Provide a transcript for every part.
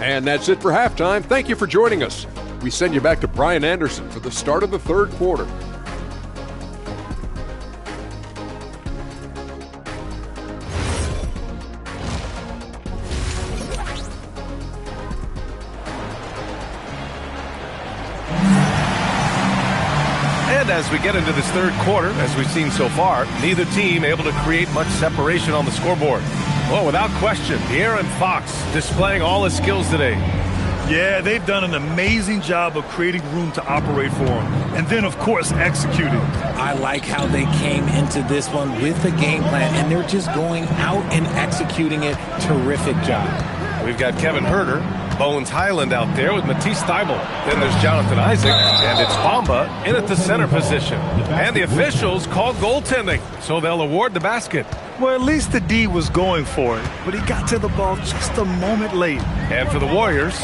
And that's it for halftime. Thank you for joining us. We send you back to Brian Anderson for the start of the third quarter. And as we get into this third quarter, as we've seen so far, neither team able to create much separation on the scoreboard. Well, without question, De'Aaron Fox displaying all his skills today. Yeah, they've done an amazing job of creating room to operate for him. And then, of course, executing. I like how they came into this one with a game plan, and they're just going out and executing it. Terrific job. We've got Kevin Huerter, Bones Hyland out there with Matisse Thybulle. Then there's Jonathan Isaac, and it's Bamba in at the center position. And the officials called goaltending, so they'll award the basket. Well, at least the D was going for it, but he got to the ball just a moment late. And for the Warriors,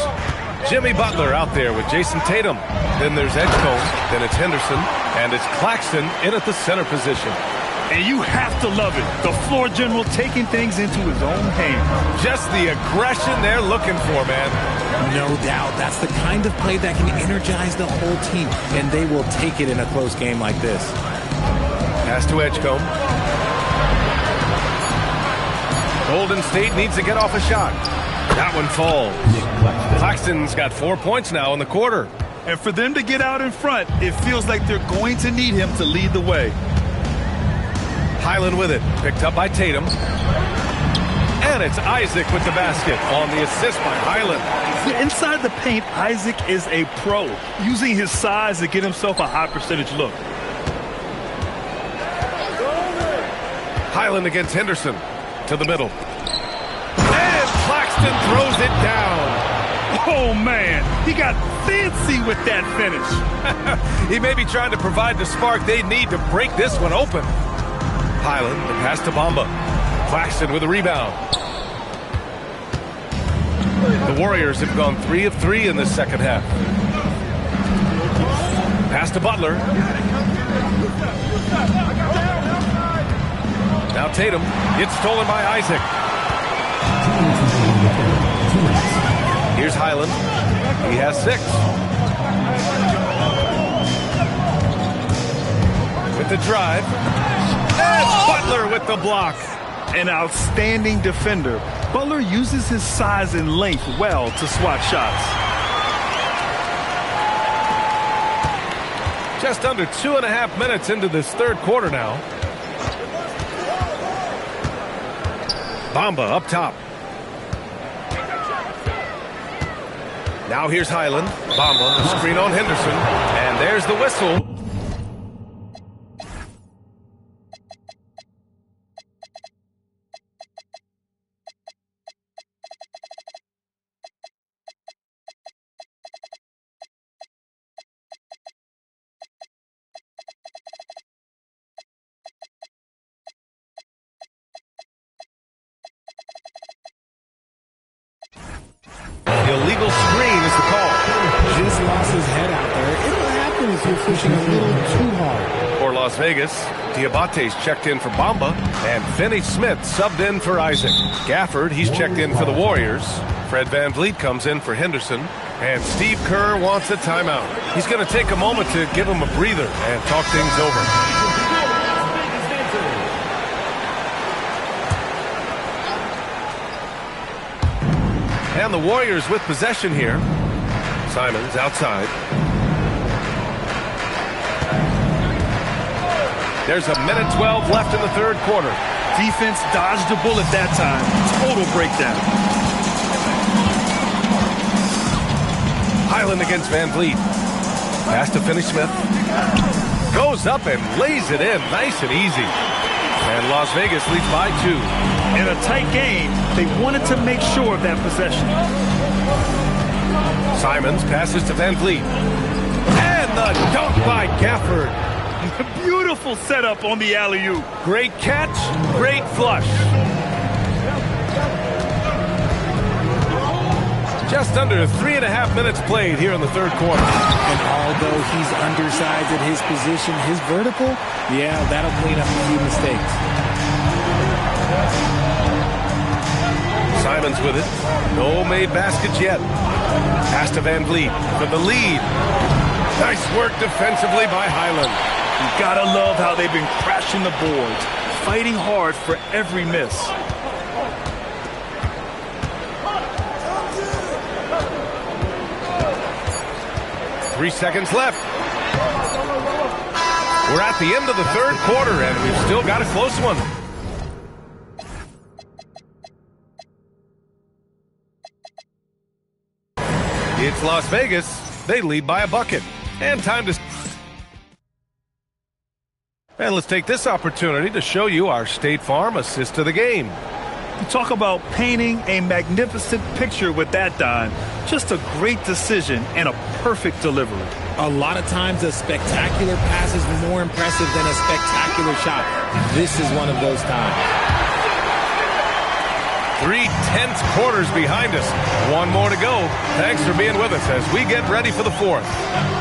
Jimmy Butler out there with Jason Tatum. Then there's Edgecombe, then it's Henderson, and it's Claxton in at the center position. And you have to love it. The floor general taking things into his own hands. Just the aggression they're looking for, man. No doubt. That's the kind of play that can energize the whole team, and they will take it in a close game like this. Pass to Edgecombe. Golden State needs to get off a shot. That one falls. Claxton's got 4 points now in the quarter. And for them to get out in front, it feels like they're going to need him to lead the way. Hyland with it, picked up by Tatum. And it's Isaac with the basket on the assist by Hyland. Inside the paint, Isaac is a pro, using his size to get himself a high percentage look. Hyland against Henderson to the middle. And Claxton throws it down. Oh, man, he got fancy with that finish. He may be trying to provide the spark they need to break this one open. Hyland, the pass to Bamba. Claxton with a rebound. The Warriors have gone 3 of 3 in this second half. Pass to Butler. Now Tatum. It's stolen by Isaac. Here's Hyland. He has 6. With the drive. And Butler with the block. An outstanding defender. Butler uses his size and length well to swat shots. Just under 2.5 minutes into this third quarter now. Bamba up top. Now here's Hyland. Bamba, the screen on Henderson. And there's the whistle. Illegal screen is the call. Just lost his head out there. It'll happen if you're pushing a little too hard. For Las Vegas, Diabate's checked in for Bamba, and Finney Smith subbed in for Isaac. Gafford, he's checked in for the Warriors. Fred VanVleet comes in for Henderson, and Steve Kerr wants a timeout. He's going to take a moment to give him a breather and talk things over. And the Warriors with possession here. Simons outside. There's a minute 12 left in the third quarter. Defense dodged a bullet that time. Total breakdown. Hyland against VanVleet. Pass to Finney Smith. Goes up and lays it in. Nice and easy. And Las Vegas leads by 2. In a tight game, they wanted to make sure of that possession. Simons passes to VanVleet. And the dunk by Gafford. Beautiful setup on the alley-oop. Great catch, great flush. Just under 3.5 minutes played here in the third quarter. And although he's undersized at his position, his vertical, yeah, that'll clean up a few mistakes. Simons with it. No made baskets yet. Pass to Van Vliet for the lead. Nice work defensively by Highland. You gotta love how they've been crashing the boards, fighting hard for every miss. Three seconds left. We're at the end of the third quarter, and we've still got a close one. It's Las Vegas. They lead by a bucket. And time to... And let's take this opportunity to show you our State Farm assist to the game. You talk about painting a magnificent picture with that dime. Just a great decision and a perfect delivery. A lot of times a spectacular pass is more impressive than a spectacular shot. This is one of those times. 3 tense quarters behind us. One more to go. Thanks for being with us as we get ready for the fourth.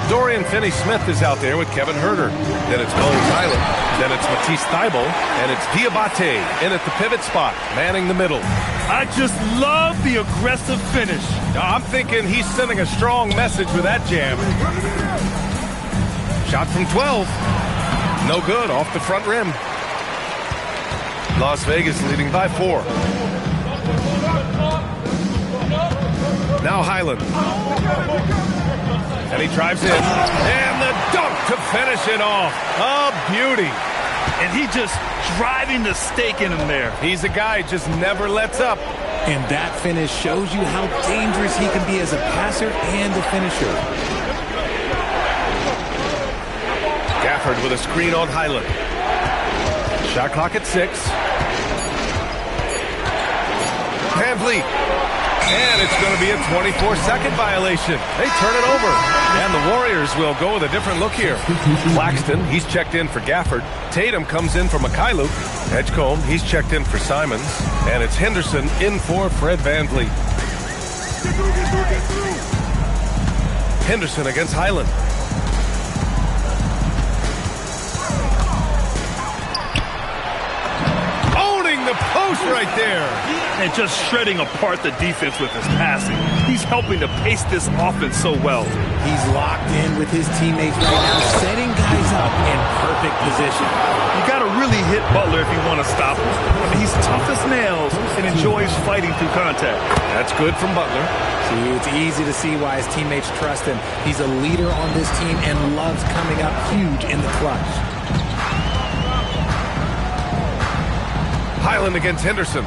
Dorian Finney-Smith is out there with Kevin Huerter. Then it's Bones Highland. Then it's Matisse Thybulle. And it's Diabate in at the pivot spot, manning the middle. I just love the aggressive finish. I'm thinking he's sending a strong message with that jam. Shot from 12. No good, off the front rim. Las Vegas leading by 4. Now Highland. And he drives in. And the dunk to finish it off. A beauty. And he just driving the stake in him there. He's a guy who just never lets up. And that finish shows you how dangerous he can be as a passer and a finisher. Gafford with a screen on Highland. Shot clock at 6. Van Vliet. And it's going to be a 24-second violation. They turn it over. And the Warriors will go with a different look here. Claxton, he's checked in for Gafford. Tatum comes in for Mikhailuk. Edgecombe, he's checked in for Simons. And it's Henderson in for Fred Van Vliet. Henderson against Highland. Owning the post right there. And just shredding apart the defense with his passing. He's helping to pace this offense so well. He's locked in with his teammates right now, setting guys up in perfect position. You got to really hit Butler if you want to stop him. I mean, he's tough as nails and enjoys fighting through contact. That's good from Butler. See, it's easy to see why his teammates trust him. He's a leader on this team and loves coming up huge in the clutch. Highland against Henderson.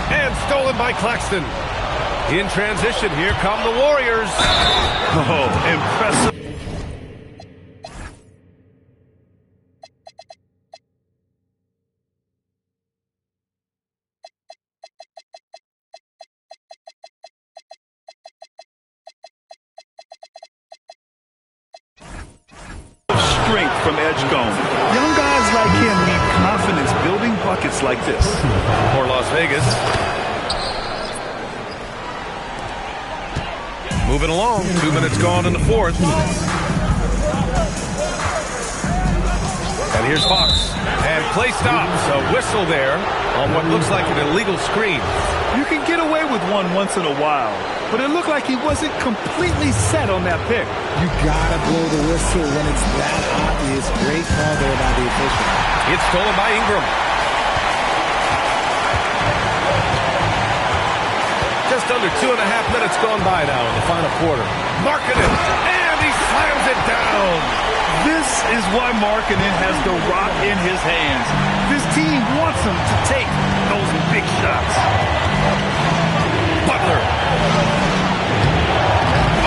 And stolen by Claxton. In transition, here come the Warriors. Oh, impressive. Strength from Edgecombe. Young guys like him need confidence building buckets like this. For Las Vegas. Moving along, 2 minutes gone in the fourth. And here's Fox. And play stops. A whistle there on what looks like an illegal screen. You can get away with one once in a while, but it looked like he wasn't completely set on that pick. You gotta blow the whistle when it's that obvious. Great call there by the official. It's stolen by Ingram. Just under 2.5 minutes gone by now in the final quarter. Markkanen, and he slams it down. This is why Markkanen has the rock in his hands. This team wants him to take those big shots. Butler.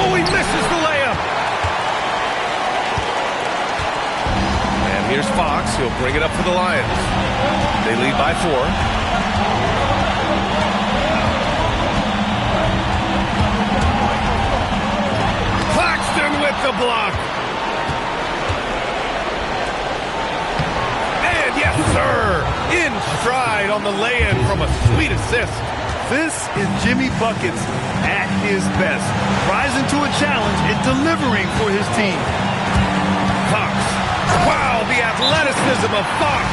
Oh, he misses the layup. And here's Fox. He'll bring it up for the Lions. They lead by 4. With the block. And yes, sir, in stride on the lay-in from a sweet assist. This is Jimmy Buckets at his best, rising to a challenge and delivering for his team. Fox. Wow, the athleticism of Fox.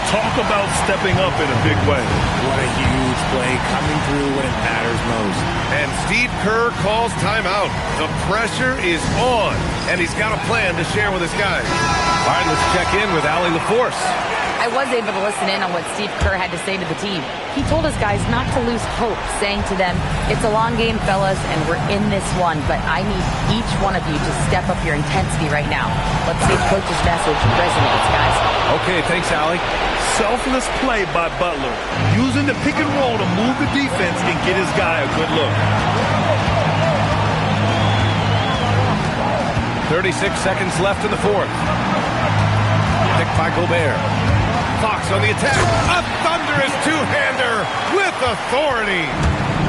Talk about stepping up in a big way. What a huge play coming through when it matters most. And Steve Kerr calls timeout. The pressure is on, and he's got a plan to share with his guys. All right, let's check in with Allie LaForce. I was able to listen in on what Steve Kerr had to say to the team. He told his guys not to lose hope, saying to them, it's a long game, fellas, and we're in this one, but I need each one of you to step up your intensity right now. Let's see if Coach's message resonates, guys. Okay, thanks, Allie. Selfless play by Butler, using the pick and roll to move the defense and get his guy a good look. 36 seconds left in the fourth. Pick by Gobert. Fox on the attack. A thunderous two-hander with authority.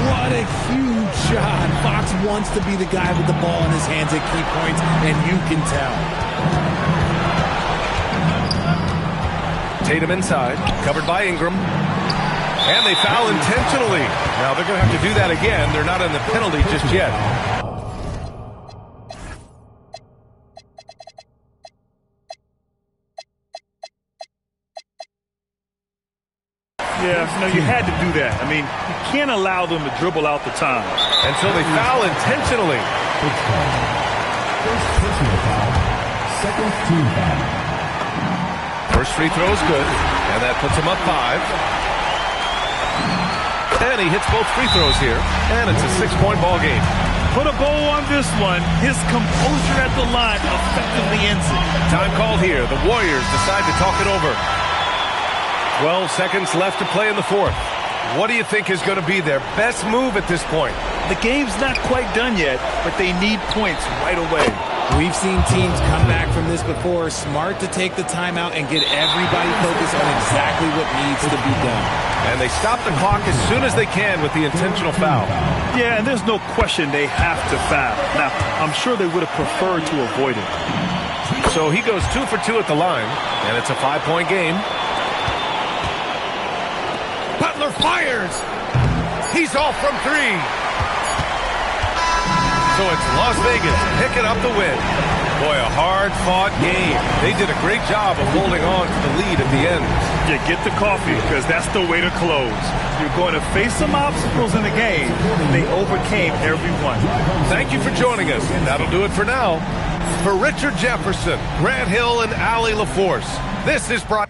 What a huge shot. Fox wants to be the guy with the ball in his hands at key points, and you can tell. Tatum inside, covered by Ingram. And they foul intentionally. Now they're going to have to do that again. They're not in the penalty just yet. Yeah, you had to do that. I mean, you can't allow them to dribble out the time. And so they foul intentionally. Second team foul. First free throw is good, and that puts him up 5. And he hits both free throws here, and it's a 6-point ball game. Put a bow on this one. His composure at the line effectively ends it. Time called here. The Warriors decide to talk it over. 12 seconds left to play in the fourth. What do you think is going to be their best move at this point? The game's not quite done yet, but they need points right away. We've seen teams come back from this before. Smart to take the timeout and get everybody focused on exactly what needs to be done. And they stop the clock as soon as they can with the intentional foul. Yeah, and there's no question they have to foul. Now, I'm sure they would have preferred to avoid it. So he goes 2 for 2 at the line, and it's a 5-point game. Butler fires. He's off from 3. So it's Las Vegas picking up the win. Boy, a hard-fought game. They did a great job of holding on to the lead at the end. Yeah, get the coffee, because that's the way to close. You're going to face some obstacles in the game. They overcame every one. Thank you for joining us. That'll do it for now. For Richard Jefferson, Grant Hill, and Allie LaForce, this is Brian.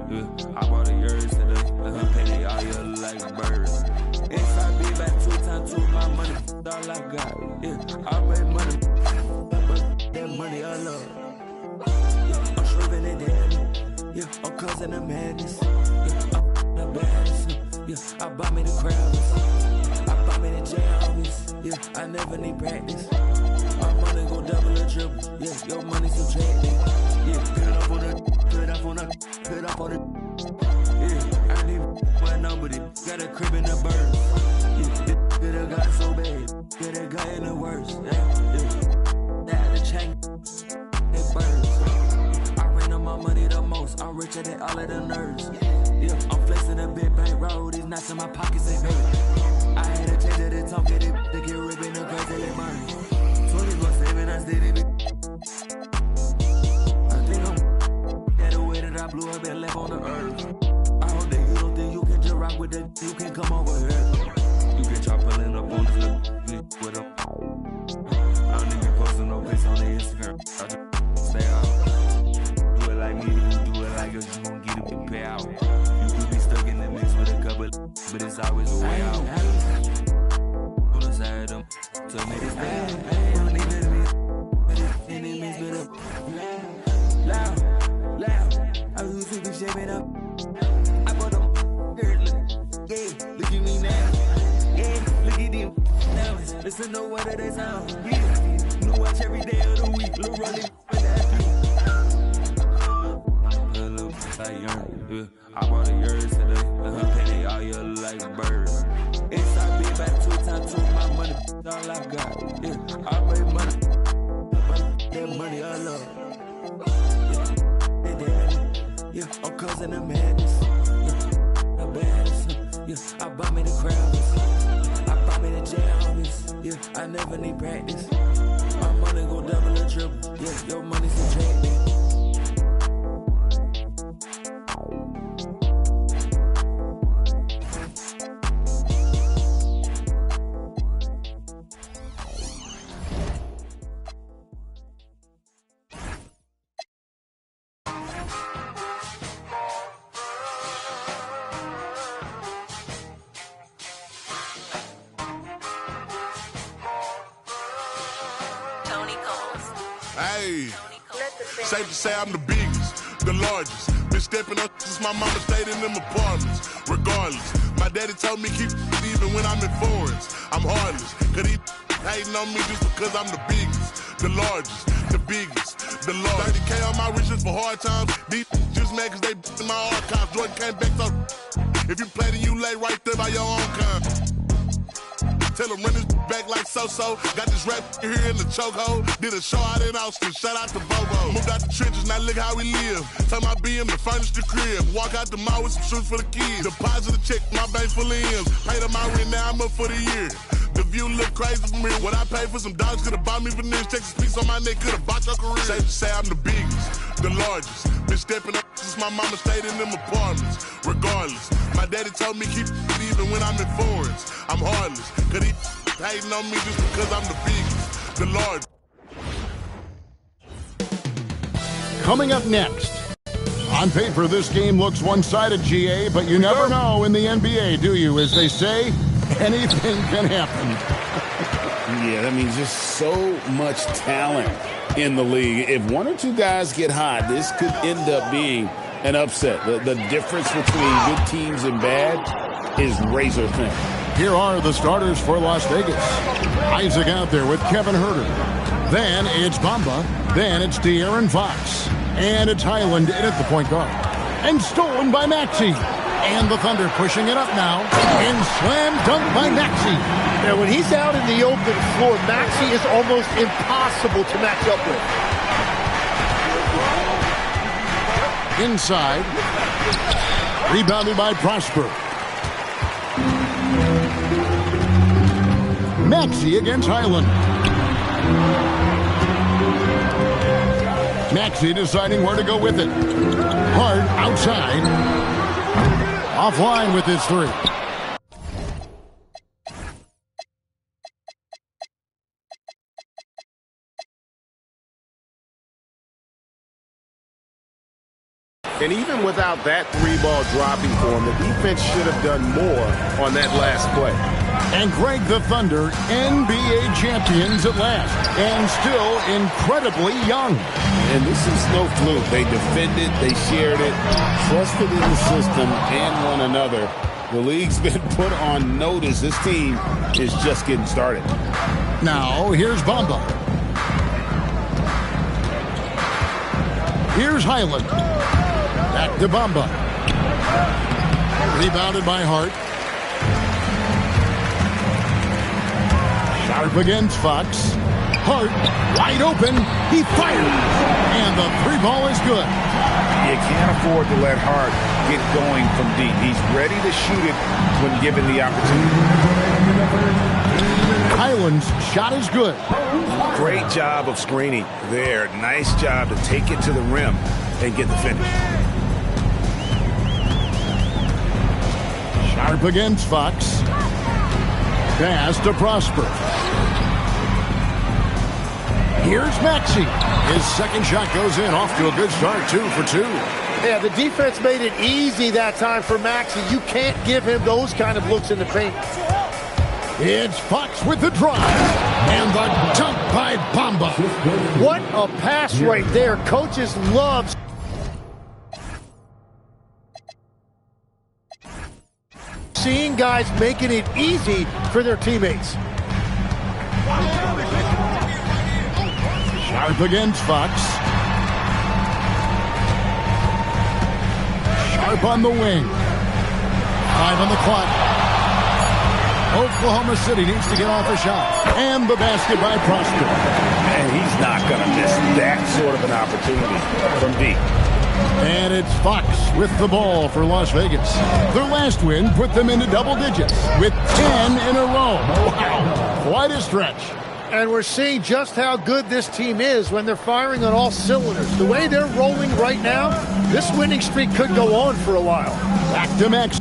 Yeah, I bought a yours today. Her penny all year like a bird. Inside be back 2 times 2 my money. All I got. Yeah, I made money. But that money I love. Yeah, I'm shriving it down. Yeah, I'm causing the madness. Yeah, I'm the baddest. Yeah, I buy me the crowds. I buy me the jams. Yeah, I never need practice. My money go double or triple. Yeah, your money subtracted. Yeah, put up on the, put up on the, put up on the. Yeah, I need my number. Got a crib in the bird. Yeah, get a guy so bad. Get a guy in the worst. Yeah. That the chain. It burns. I ran on my money the most. I'm richer than all of the nerds. Yeah, I'm flexing a big bank roll. These nuts in my pockets ain't hurt. I had a change of the talk. Get it to get ripping the crazy till it burn. 24/7, I stayed in it. I think I'm that the way that I blew up and left on the earth. I hope that you don't think you can just rock with that. You can come over here. You can try pulling up on this little with them. I don't even posting no pics on the Instagram. I just stay out. Do it like me, you do it like us. You gon' get a big payout. You could be stuck in the mix with a couple, but it's always a way out. On the side of them, tell me this bad. I don't even miss enemies, but up loud. I was thinking shaping up. I bought them girl, yeah, look at me now. Yeah, look at them now. Listen to what they sound. Yeah, new watch every day of the week. Little running with that beat. Little like young. Yeah, I bought a yours today. Her penny all year like a bird. Inside be back 2 times 2 my money. All I got. Yeah, I made money. That money I love. Yeah, I'm causing the madness. Yeah, the baddest. Yeah, I buy me the crowds. I buy me the jams. Yeah, I never need practice. My money go double or triple. Yeah, your money subtracted. Hey, safe to say I'm the biggest, the largest. Been stepping up since my mama stayed in them apartments. Regardless, my daddy told me keep even when I'm in foreigns. I'm heartless, cause he hating on me just because I'm the biggest, the largest, the biggest, the largest. 30K on my riches for hard times. These just mad cause they in my archives. Jordan came back so if you play then you lay right there by your own kind. Tell him run this back like so-so. Got this rap here in the chokehold. Did a show out in Austin. Shout out to Bobo. Moved out the trenches, now look how we live. Tell my BM to furnish the crib. Walk out the mall with some shoes for the kids. Deposit a check, my bank full of M's. Paid up my rent, now I'm up for the year. The view look crazy from here. What I paid for some dogs could've bought me veneers. Texas piece on my neck could've bought your career. Safe to say I'm the biggest, the largest. Been stepping up since my mama stayed in them apartments. Regardless, my daddy told me keep even when I'm in foreigns. I'm heartless, cause he hating on me just because I'm the biggest, the largest. Coming up next. On paper, this game looks one-sided, GA, but you never know in the NBA, do you? As they say, anything can happen. Yeah, that means just so much talent in the league. If one or two guys get hot, this could end up being an upset. The difference between good teams and bad is razor thin. Here are the starters for Las Vegas. Isaac out there with Kevin Huerter. Then it's Bamba. Then it's De'Aaron Fox. And it's Highland in at the point guard. And stolen by Maxey. And the Thunder pushing it up now. And slam dunk by Maxey. Now, when he's out in the open floor, Maxey is almost impossible to match up with. Inside. Rebounded by Prosper. Maxey against Highland. Maxey deciding where to go with it. Hart outside. Offline with his three. And even without that 3-ball dropping for him, the defense should have done more on that last play. And Greg, the Thunder, NBA champions at last, and still incredibly young. And this is no fluke. They defended, they shared it, trusted in the system and one another. The league's been put on notice. This team is just getting started. Now, here's Bamba. Here's Highland. Back to Bamba. Rebounded by Hart. Sharp against Fox. Hart, wide open. He fires. And the 3-ball is good. You can't afford to let Hart get going from deep. He's ready to shoot it when given the opportunity. Highland's shot is good. Great job of screening there. Nice job to take it to the rim and get the finish. Sharp against Fox. Pass to Prosper. Here's Maxey. His second shot goes in. Off to a good start. 2 for 2. Yeah, the defense made it easy that time for Maxey. You can't give him those kind of looks in the paint. It's Fox with the drive. And the dunk by Bamba. What a pass right there. Coaches love seeing guys making it easy for their teammates. Sharp against Fox. Sharp on the wing. 5 on the clock. Oklahoma City needs to get off a shot. And the basket by Prosper. And he's not going to miss that sort of an opportunity from deep. And it's Fox with the ball for Las Vegas. Their last win put them into double digits with 10 in a row. Wow, quite a stretch. And we're seeing just how good this team is when they're firing on all cylinders. The way they're rolling right now, this winning streak could go on for a while. Back to Max.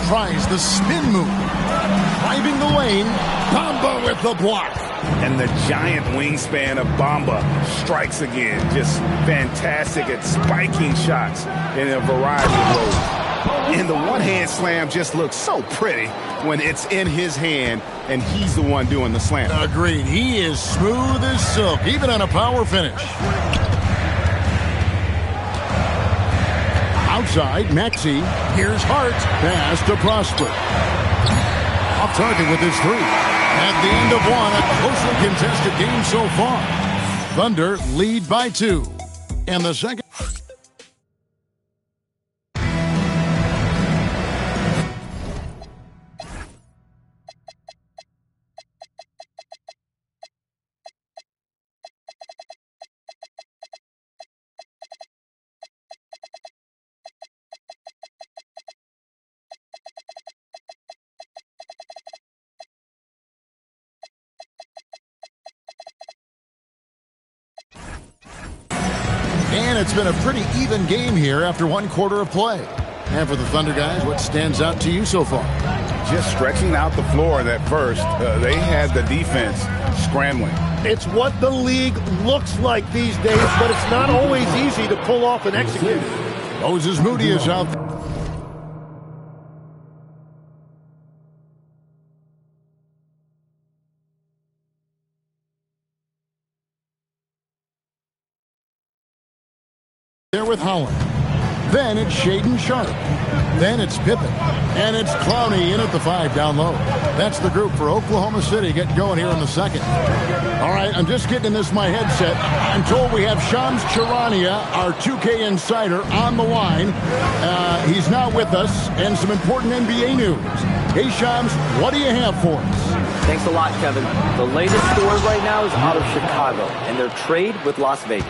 Tries the spin move. Driving the lane. Bamba with the block. And the giant wingspan of Bamba strikes again. Just fantastic at spiking shots in a variety of ways. And the one-hand slam just looks so pretty when it's in his hand and he's the one doing the slam. Agreed. He is smooth as silk, even on a power finish. Outside, Maxey. Here's Hart. Pass to Prosper. Off target with his 3. At the end of one, a closely contested game so far. Thunder lead by 2. And the second. And it's been a pretty even game here after 1 quarter of play. And for the Thunder guys, what stands out to you so far? Just stretching out the floor that first. They had the defense scrambling. It's what the league looks like these days, but it's not always easy to pull off and execute. Moses Moody is out. There with Holland. Then it's Shaden Sharp. Then it's Pippen. And it's Clowney in at the 5 down low. That's the group for Oklahoma City getting going here in the second. All right, I'm just getting in this my headset. I'm told we have Shams Charania, our 2K insider, on the line. He's now with us, and some important NBA news. Hey, Shams, what do you have for us? Thanks a lot, Kevin. The latest story right now is out of Chicago and their trade with Las Vegas.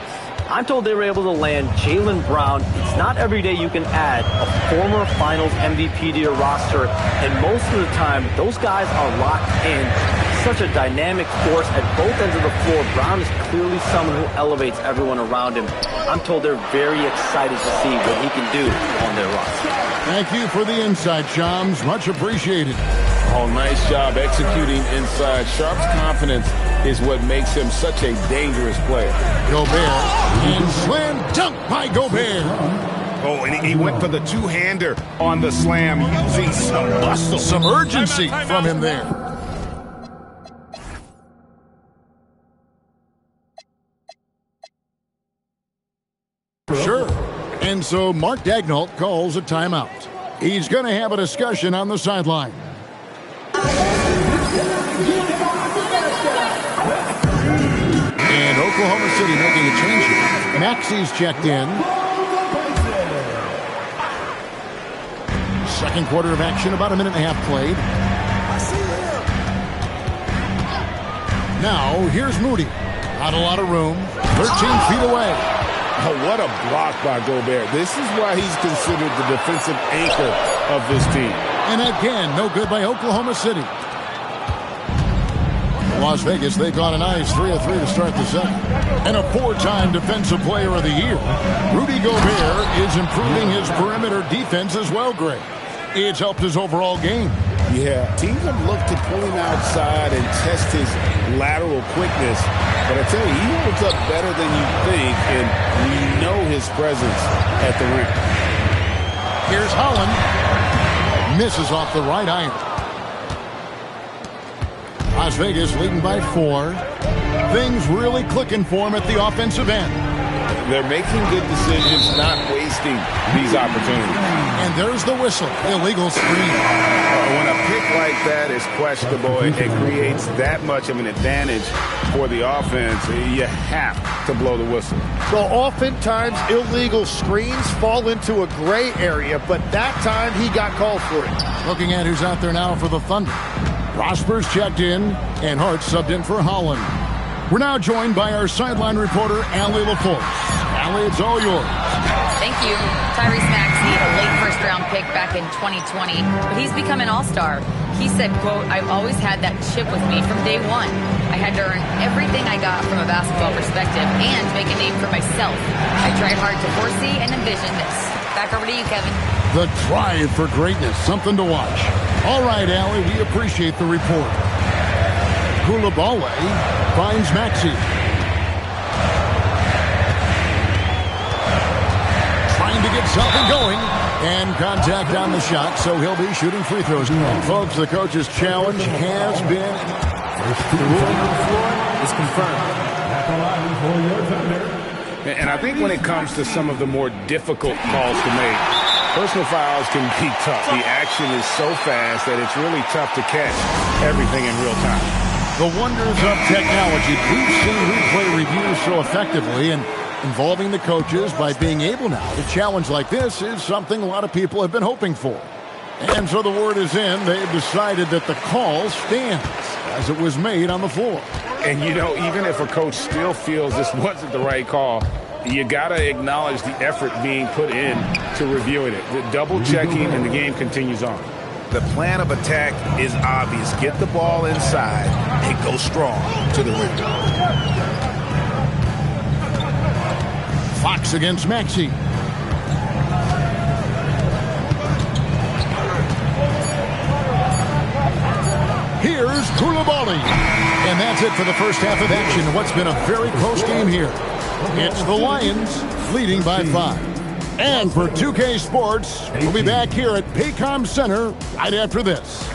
I'm told they were able to land Jaylen Brown. It's not every day you can add a former Finals MVP to your roster, and most of the time, those guys are locked in such a dynamic force at both ends of the floor. Brown is clearly someone who elevates everyone around him. I'm told they're very excited to see what he can do on their roster. Thank you for the insight, Shams. Much appreciated. Oh, nice job executing inside. Sharp's confidence is what makes him such a dangerous player. Gobert, and slam dunk by Gobert. Oh, and he went for the two-hander on the slam using some muscle. Some urgency from him there. Sure. And so Mark Daigneault calls a timeout. He's going to have a discussion on the sideline. And Oklahoma City making a change here. Maxey's checked in. Second quarter of action, about a minute and a half played. Now, here's Moody. Not a lot of room. 13 feet away. Oh, what a block by Gobert. This is why he's considered the defensive anchor of this team. And again, no good by Oklahoma City. Las Vegas, they got a nice 3 of 3 to start the second. And a 4-time Defensive Player of the Year. Rudy Gobert is improving his perimeter defense as well, Greg. It's helped his overall game. Yeah, teams have looked to pull him outside and test his lateral quickness. But I tell you, he holds up better than you think, and we know his presence at the rim. Here's Holland. Misses off the right iron. Las Vegas leading by 4. Things really clicking for him at the offensive end. They're making good decisions, not wasting these opportunities. And there's the whistle. Illegal screen. When a pick like that is questionable, it creates that much of an advantage for the offense. You have to blow the whistle. So oftentimes illegal screens fall into a gray area, but that time he got called for it. Looking at who's out there now for the Thunder. Prosper's checked in, and Hart subbed in for Holland. We're now joined by our sideline reporter, Allie LaForce. Allie, it's all yours. Thank you. Tyrese Maxey, a late first-round pick back in 2020, but he's become an all-star. He said, quote, "I've always had that chip with me from day one. I had to earn everything I got from a basketball perspective and make a name for myself. I tried hard to foresee and envision this." Back over to you, Kevin. The drive for greatness, something to watch. All right, Allie, we appreciate the report. Coulibaly finds Maxey. Trying to get something going. And contact on the shot, so he'll be shooting free throws. And folks, the coach's challenge has been... The ruling on the floor is confirmed. And I think when it comes to some of the more difficult calls to make, personal fouls can be tough. The action is so fast that it's really tough to catch everything in real time. The wonders of technology. We've seen replay reviews so effectively, and involving the coaches by being able now to challenge like this is something a lot of people have been hoping for. And so the word is in. They've decided that the call stands as it was made on the floor. And, you know, even if a coach still feels this wasn't the right call, you got to acknowledge the effort being put in to reviewing it. The double checking, and the game continues on. The plan of attack is obvious. Get the ball inside and go strong to the rim. Fox against Maxey. Here's Coulibaly. And that's it for the first half of action in what's been a very close game here. It's the Lions leading by 5. And for 2K Sports, we'll be back here at Paycom Center right after this.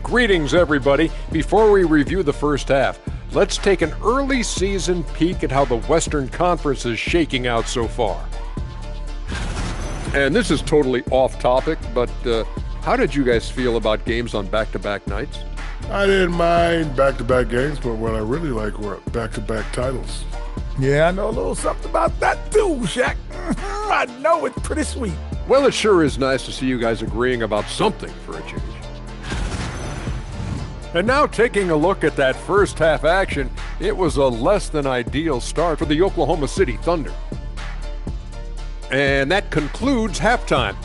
Greetings, everybody. Before we review the first half, let's take an early season peek at how the Western Conference is shaking out so far. And this is totally off topic, but how did you guys feel about games on back-to-back nights? I didn't mind back-to-back games, but what I really like were back-to-back titles. Yeah, I know a little something about that too, Shaq. I know it's pretty sweet. Well, it sure is nice to see you guys agreeing about something for a change. And now taking a look at that first half action, it was a less than ideal start for the Oklahoma City Thunder. And that concludes halftime.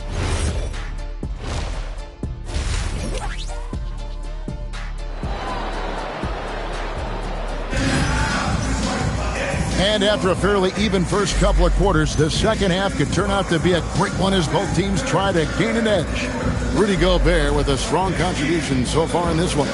And after a fairly even first couple of quarters, the second half could turn out to be a quick one as both teams try to gain an edge. Rudy Gobert with a strong contribution so far in this one.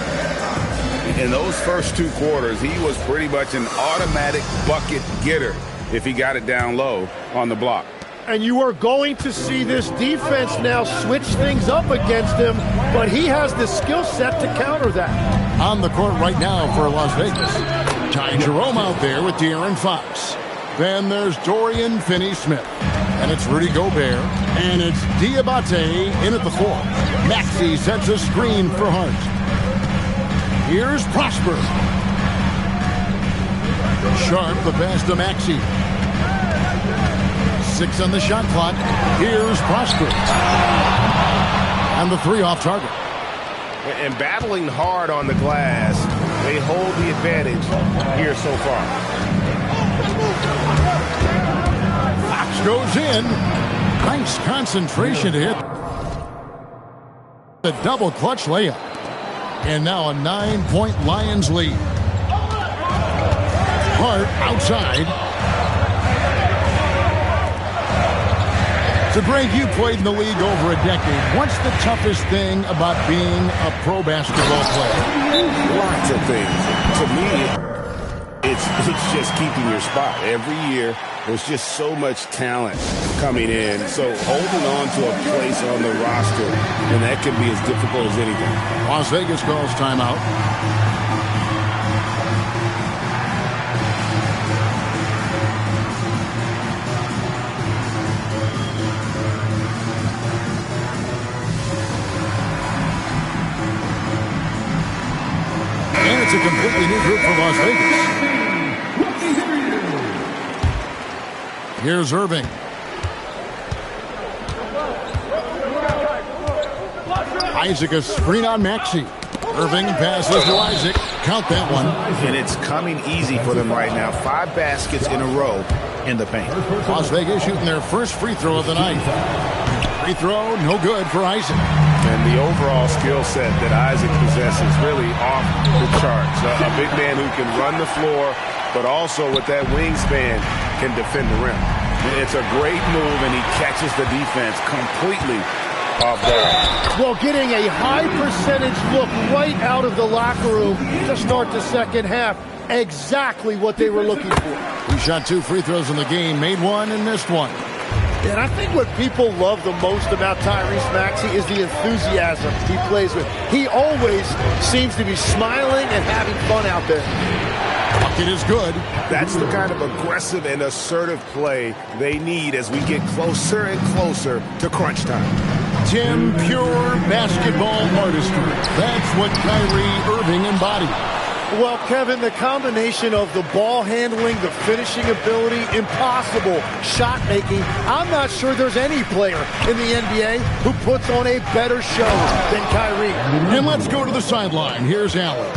In those first 2 quarters, he was pretty much an automatic bucket getter if he got it down low on the block. And you are going to see this defense now switch things up against him, but he has the skill set to counter that. On the court right now for Las Vegas, Ty Jerome out there with De'Aaron Fox. Then there's Dorian Finney-Smith. And it's Rudy Gobert. And it's Diabate in at the 4. Maxey sets a screen for Hart. Here's Prosper. Sharp the pass to Maxey. 6 on the shot clock. Here's Prosper. And the 3 off target. And battling hard on the glass, they hold the advantage here so far. Fox goes in. Nice concentration to hit. The double clutch layup. And now a 9-point Lions lead. Hart outside. So, Greg, you played in the league over a decade. What's the toughest thing about being a pro basketball player? Lots of things. To me, it's just keeping your spot. Every year, there's just so much talent coming in. So holding on to a place on the roster, and that can be as difficult as anything. Las Vegas calls timeout. It's a completely new group for Las Vegas. Here's Irving. Isaac a screen on Maxey. Irving passes to Isaac. Count that one. And it's coming easy for them right now. 5 baskets in a row in the paint. Las Vegas shooting their first free throw of the night. Free throw, no good for Isaac. And the overall skill set that Isaac possesses really off the charts. A big man who can run the floor, but also with that wingspan can defend the rim. It's a great move, and he catches the defense completely off guard. Well, getting a high percentage look right out of the locker room to start the second half. Exactly what they were looking for. He shot 2 free throws in the game, made 1 and missed 1. And I think what people love the most about Tyrese Maxey is the enthusiasm he plays with. He always seems to be smiling and having fun out there. Bucket is good. That's the kind of aggressive and assertive play they need as we get closer and closer to crunch time. Tim, pure basketball artistry. That's what Kyrie Irving embodied. Well, Kevin, the combination of the ball handling, the finishing ability, impossible shot making, I'm not sure there's any player in the NBA who puts on a better show than Kyrie. And let's go to the sideline. Here's Allen.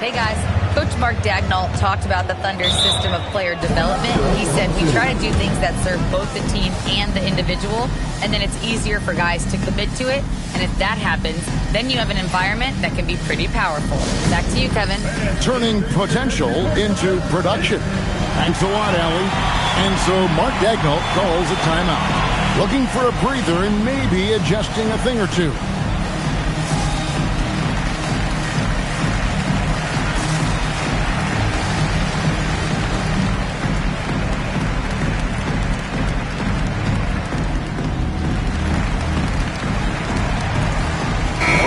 Hey, guys. Coach Mark Daigneault talked about the Thunder's system of player development. He said, we try to do things that serve both the team and the individual, and then it's easier for guys to commit to it. And if that happens, then you have an environment that can be pretty powerful. Back to you, Kevin. Turning potential into production. Thanks a lot, Allie. And so Mark Daigneault calls a timeout. Looking for a breather and maybe adjusting a thing or two.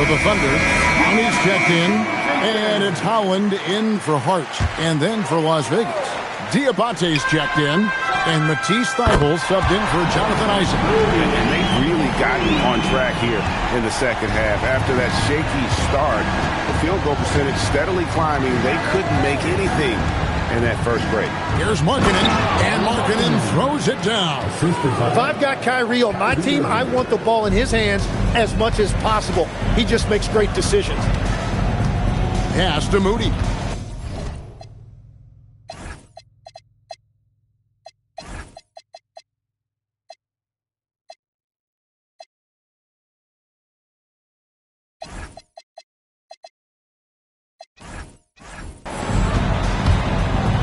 The Thunder. Money's checked in, and it's Howland in for Hart, and then for Las Vegas. Diabate's checked in, and Matisse Thybulle subbed in for Jonathan Isaac. And they've really gotten on track here in the second half. After that shaky start, the field goal percentage steadily climbing. They couldn't make anything in that first break. Here's Markkanen, and Markkanen throws it down. If I've got Kyrie on my team, I want the ball in his hands as much as possible. He just makes great decisions. Pass to Moody.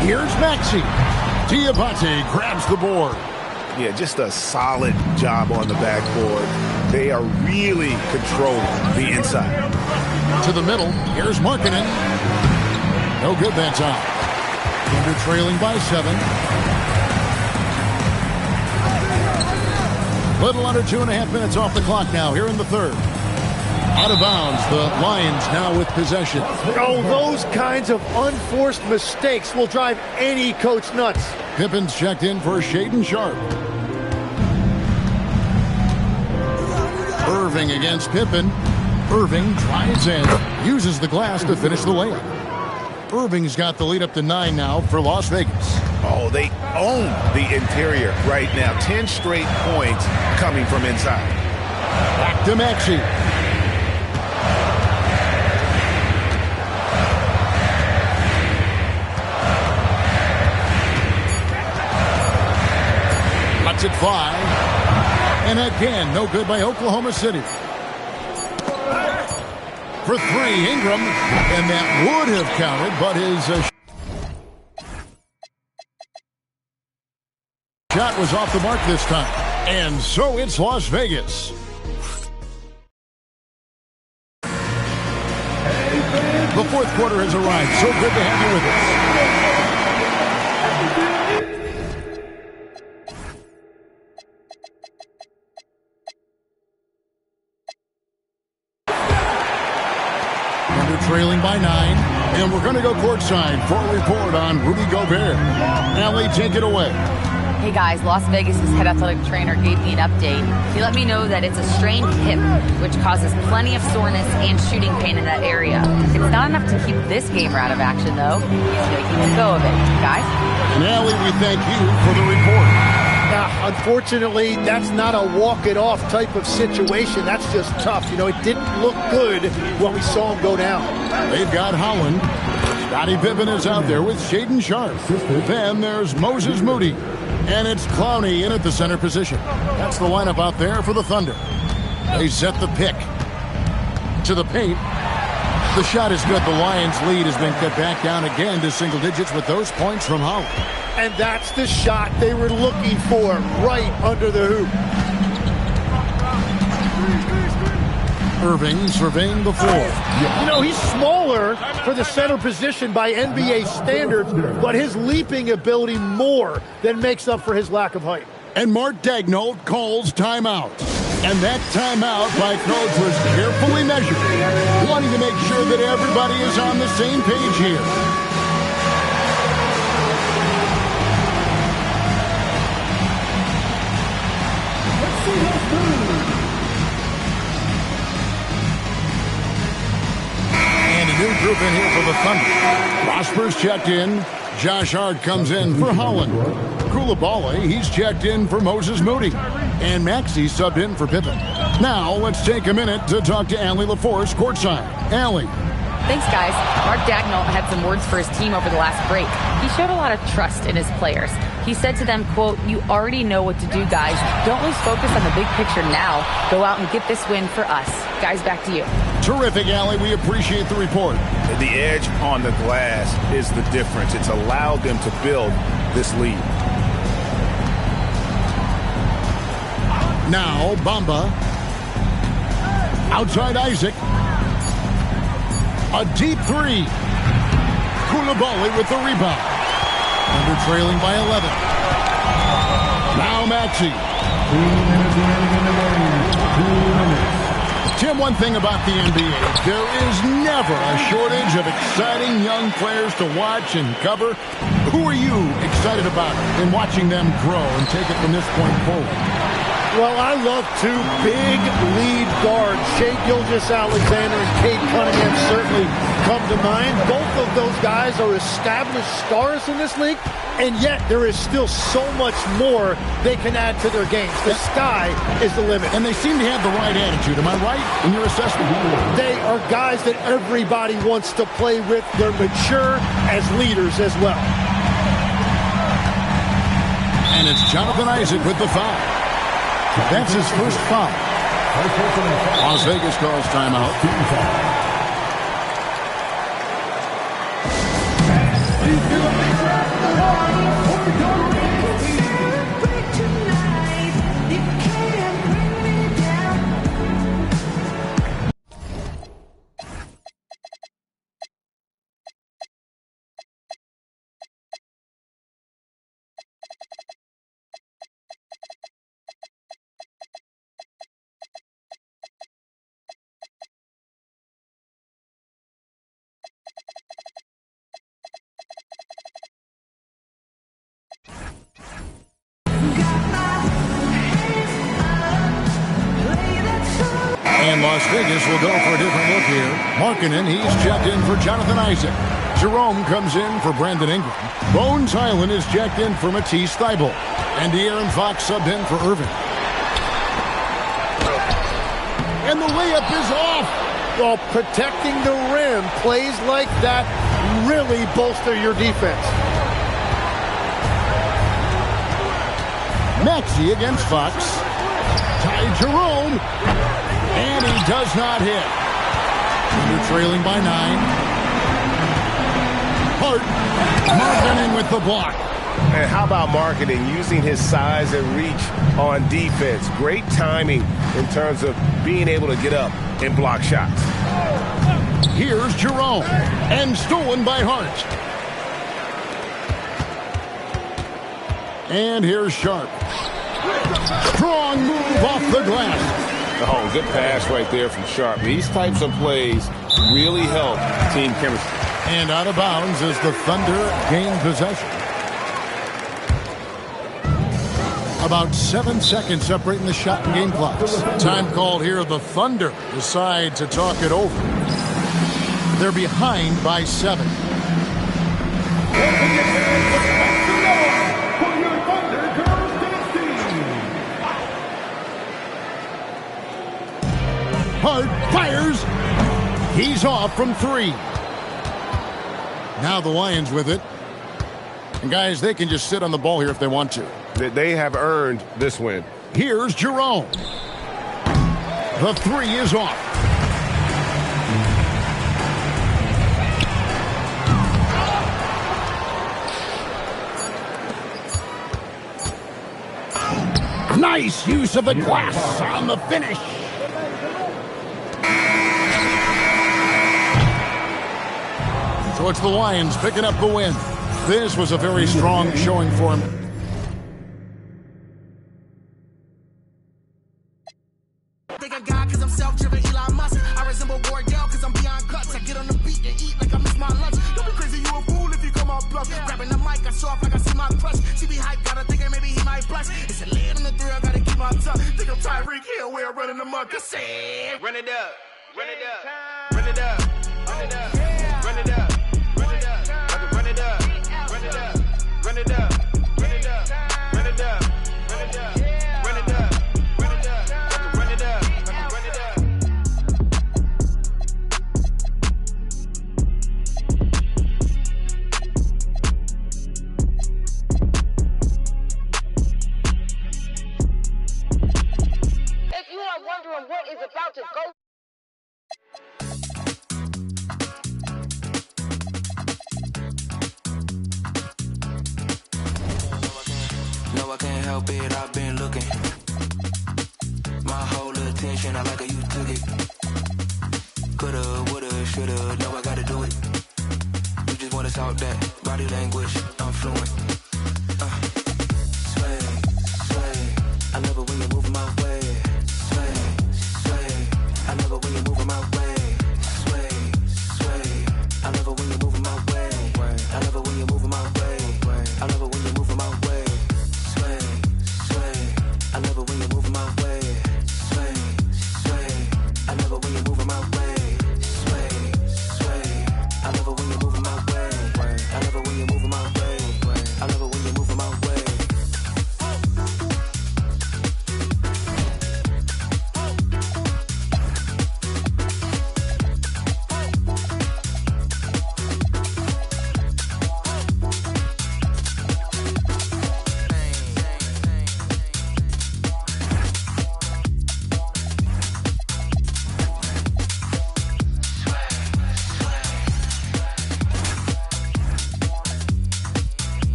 Here's Maxey. Diabate grabs the board. Yeah, just a solid job on the backboard. They are really controlling the inside. To the middle. Here's Markkanen. No good that time. Thunder trailing by 7. Little under 2.5 minutes off the clock now here in the third. Out of bounds, the Lions now with possession. Oh, those kinds of unforced mistakes will drive any coach nuts. Pippen's checked in for Shaedon Sharpe. Irving against Pippen. Irving tries in, uses the glass to finish the layup. Irving's got the lead up to 9 now for Las Vegas. Oh, they own the interior right now. 10 straight points coming from inside. Back to Maxey. Lets it fly. And again, no good by Oklahoma City. For 3, Ingram. And that would have counted, but his shot was off the mark this time. And so it's Las Vegas. The fourth quarter has arrived. So good to have you with us. Trailing by 9, and we're going to go courtside for a report on Rudy Gobert. Allie, take it away. Hey guys, Las Vegas' head athletic trainer gave me an update. He let me know that it's a strained hip, which causes plenty of soreness and shooting pain in that area. It's not enough to keep this gamer out of action, though. He's making a go of it. Guys? And Allie, we thank you for the report. Unfortunately, that's not a walk-it-off type of situation. That's just tough. You know, it didn't look good when we saw him go down. They've got Holland. Scottie Pippen is out there with Shaedon Sharpe. Then there's Moses Moody. And it's Clowney in at the center position. That's the lineup out there for the Thunder. They set the pick. To the paint. The shot is good. The Lions' lead has been cut back down again to single digits with those points from Holland. And that's the shot they were looking for, right under the hoop. Irving surveying the floor. You know, he's smaller for the center position by NBA standards, but his leaping ability more than makes up for his lack of height. And Mark Daigneault calls timeout. And that timeout by coach was carefully measured, wanting to make sure that everybody is on the same page here. And a new group in here for the Thunder. Prosper's checked in. Josh Hart comes in for Holland. Coulibaly, he's checked in for Moses Moody. And Maxey subbed in for Pippen. Now, let's take a minute to talk to Allie LaForce courtside. Allie. Thanks, guys. Mark Daigneault had some words for his team over the last break. He showed a lot of trust in his players. He said to them, quote, "You already know what to do, guys. Don't lose focus on the big picture now. Go out and get this win for us." Guys, back to you. Terrific, Allie. We appreciate the report. The edge on the glass is the difference. It's allowed them to build this lead. Now, Bamba. Outside Isaac. A deep three. Coulibaly with the rebound. Under trailing by 11. Now Maxey. 2 minutes remaining in the game. 2 minutes. Tim, one thing about the NBA, there is never a shortage of exciting young players to watch and cover. Who are you excited about in watching them grow and take it from this point forward? Well, I love two big lead guards. Shai Gilgeous-Alexander and Cade Cunningham certainly come to mind. Both of those guys are established stars in this league, and yet there is still so much more they can add to their games. The sky is the limit. And they seem to have the right attitude. Am I right in your assessment? They are guys that everybody wants to play with. They're mature as leaders as well. And it's Jonathan Isaac with the foul. That's his first foul. Las Vegas calls timeout. And Las Vegas will go for a different look here. Markkanen, he's checked in for Jonathan Isaac. Jerome comes in for Brandon Ingram. Bones Hyland is checked in for Matisse Thybulle. And De'Aaron Fox subbed in for Irving. And the layup is off. Well, protecting the rim, plays like that really bolster your defense. Maxey against Fox. Ty Jerome. And he does not hit. They're trailing by 9. Hart. Markkanen with the block. And how about Markkanen using his size and reach on defense? Great timing in terms of being able to get up and block shots. Here's Jerome. And stolen by Hart. And here's Sharp. Strong move off the glass. Oh, good pass right there from Sharp. These types of plays really help team chemistry. And out of bounds as the Thunder gain possession. About 7 seconds separating the shot and game clocks. Time called here. The Thunder decide to talk it over. They're behind by 7. Hart fires. He's off from 3. Now the Lions with it. And guys, they can just sit on the ball here if they want to. They have earned this win. Here's Jerome. The 3 is off. Nice use of the glass on the finish. So it's the Lions picking up the win. This was a very strong showing for him. Think I got cause I'm self-driven Elon Musk. I resemble Wardell cause I'm beyond guts. I get on the beat and eat like I miss my lunch. Don't be crazy, you a fool if you come out bluff. Grabbing the mic, I saw off like I see my crush. She be hype, gotta think maybe he might blush. It's a lid on the 3, I gotta keep my tongue. Think I'm Tyreek Hill, we're running amok. I said, run it up, run it up, run it up, run it up, run it up. Run it up, run it up, run it up, run it up, run it up, run it up, run it up, run it up. If you are wondering what is about to go. No, I can't help it, I've been looking. My whole attention, I like how you took it. Coulda, woulda, shoulda, no, I gotta do it. You just wanna talk that body language, I'm fluent. Sway, sway, I love it when you're moving my way. Sway, sway, I love it when you're moving my way. Sway, sway, I love it when you're moving my way. I love it when you're moving my way. I love it when you're moving my way. I love it when you're moving my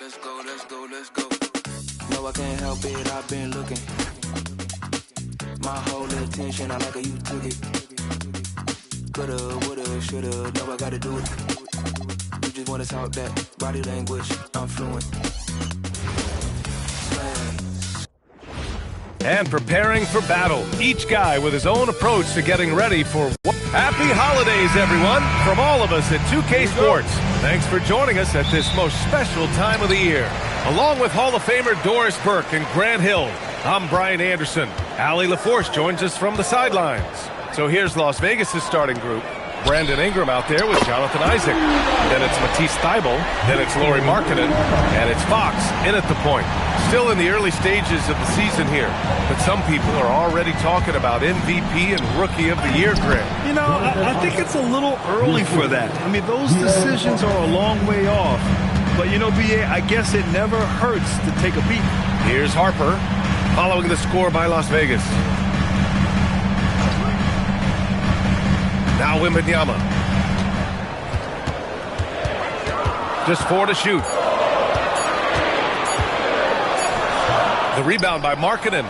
Let's go, let's go, let's go. No, I can't help it, I've been looking. My whole attention, I like how you took it. Coulda, woulda, shoulda, no, I gotta do it. You just wanna talk that body language, I'm fluent. And preparing for battle, each guy with his own approach to getting ready for Happy holidays, everyone, from all of us at 2K Sports. Thanks for joining us at this most special time of the year. Along with Hall of Famer Doris Burke and Grant Hill, I'm Brian Anderson. Allie LaForce joins us from the sidelines. So here's Las Vegas' starting group. Brandon Ingram out there with Jonathan Isaac. Then it's Matisse Thybulle. Then it's Lauri Markkanen. And it's Fox in at the point. Still in the early stages of the season here, but some people are already talking about MVP and Rookie of the Year, Grant. You know, I think it's a little early for that. I mean, those decisions are a long way off. But, you know, B.A., I guess it never hurts to take a beat. Here's Harper, following the score by Las Vegas. Now Wembanyama. Just 4 to shoot. The rebound by Markkanen.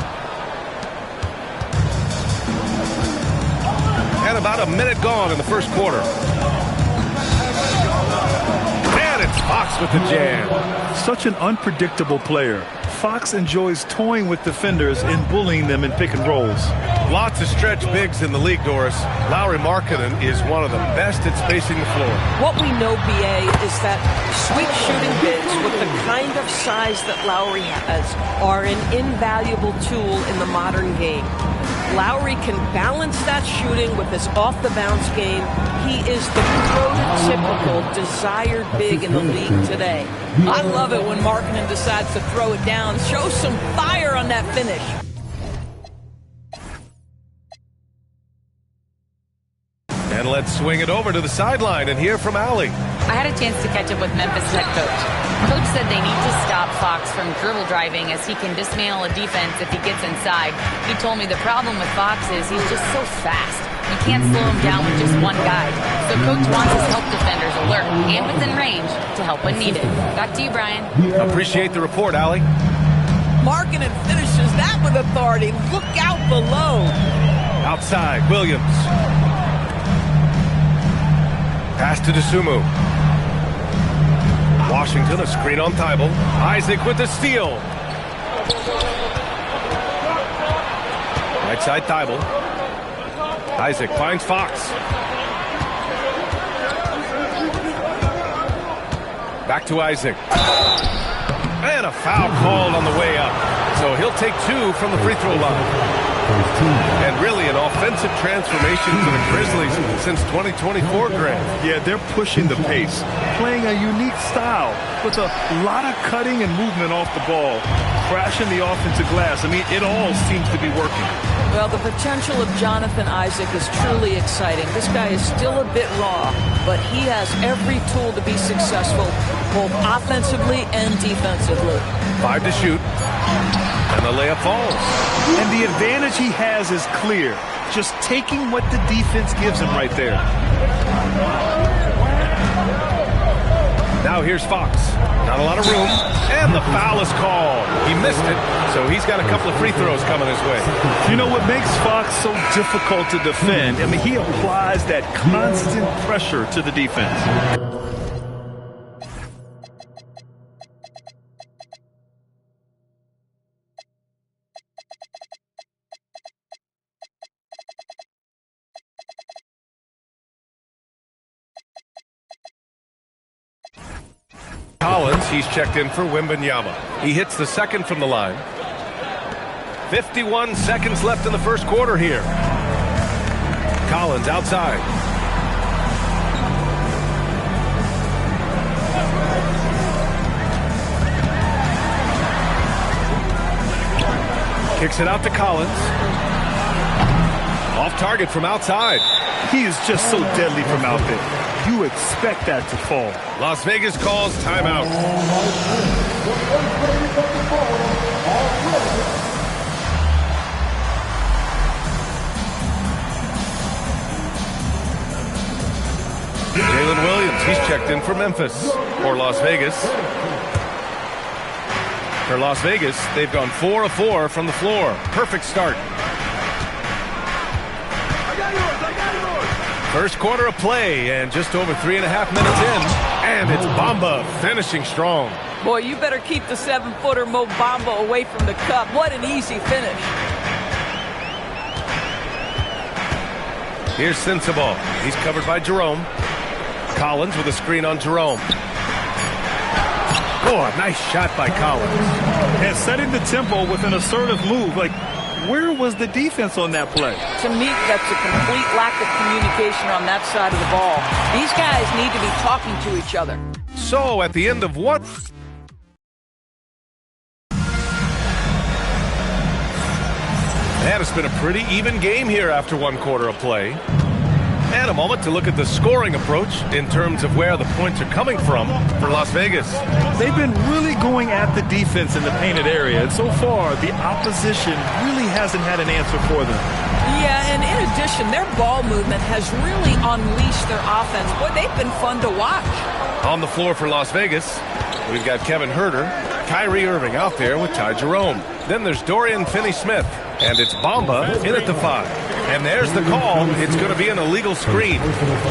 And about a minute gone in the first quarter. And it's Fox with the jam. Such an unpredictable player. Fox enjoys toying with defenders and bullying them in pick and rolls. Lots of stretch bigs in the league, Doris. Lauri Markkanen is one of the best at spacing the floor. What we know, B.A., is that sweep shooting bigs with the kind of size that Lauri has are an invaluable tool in the modern game. Lauri can balance that shooting with his off-the-bounce game. He is the prototypical desired big in the league today. I love it when Markkanen decides to throw it down. Show some fire on that finish. And let's swing it over to the sideline and hear from Allie. I had a chance to catch up with Memphis head coach. Coach said they need to stop Fox from dribble driving as he can dismantle a defense if he gets inside. He told me the problem with Fox is he's just so fast. You can't slow him down with just one guy. So Coach wants his help defenders alert and within range to help when needed. Back to you, Brian. Appreciate the report, Allie. Markkanen finishes that with authority. Look out below. Outside, Williams. Pass to Dosunmu. Washington, a screen on Thybulle. Isaac with the steal. Right side, Thybulle. Isaac finds Fox. Back to Isaac. And a foul called on the way up. So he'll take 2 from the free throw line. And really an offensive transformation for the Grizzlies since 2024, Grant. Yeah, they're pushing the pace, playing a unique style with a lot of cutting and movement off the ball, crashing the offensive glass. I mean, it all seems to be working. Well, the potential of Jonathan Isaac is truly exciting. This guy is still a bit raw, but he has every tool to be successful, both offensively and defensively. 5 to shoot. And the layup falls. And the advantage he has is clear. Just taking what the defense gives him right there. Now here's Fox. Not a lot of room. And the foul is called. He missed it, so he's got a couple of free throws coming his way. You know what makes Fox so difficult to defend? I mean, he applies that constant pressure to the defense. Collins, he's checked in for Wembanyama. He hits the second from the line. 51 seconds left in the first quarter here. Collins outside. Kicks it out to Collins. Off target from outside. He is just so deadly from out there. You expect that to fall. Las Vegas calls timeout. Jalen Williams, he's checked in for Memphis or Las Vegas. For Las Vegas, they've gone 4 of 4 from the floor. Perfect start. First quarter of play, and just over 3.5 minutes in, and it's Bamba finishing strong. Boy, you better keep the 7-footer Mo Bamba away from the cup. What an easy finish. Here's Sensabaugh. He's covered by Jerome. Collins with a screen on Jerome. Oh, a nice shot by Collins. And setting the tempo with an assertive move. Like, where was the defense on that play? To me, that's a complete lack of communication on that side of the ball. These guys need to be talking to each other. So, at the end of what? And it's been a pretty even game here after 1 quarter of play. And a moment to look at the scoring approach in terms of where the points are coming from for Las Vegas. They've been really going at the defense in the painted area, and so far the opposition really hasn't had an answer for them. Yeah, and in addition, their ball movement has really unleashed their offense. Boy, they've been fun to watch. On the floor for Las Vegas, we've got Kevin Huerter, Kyrie Irving out there with Ty Jerome. Then there's Dorian Finney-Smith, and it's Bamba in at the 5. And there's the call. It's going to be an illegal screen.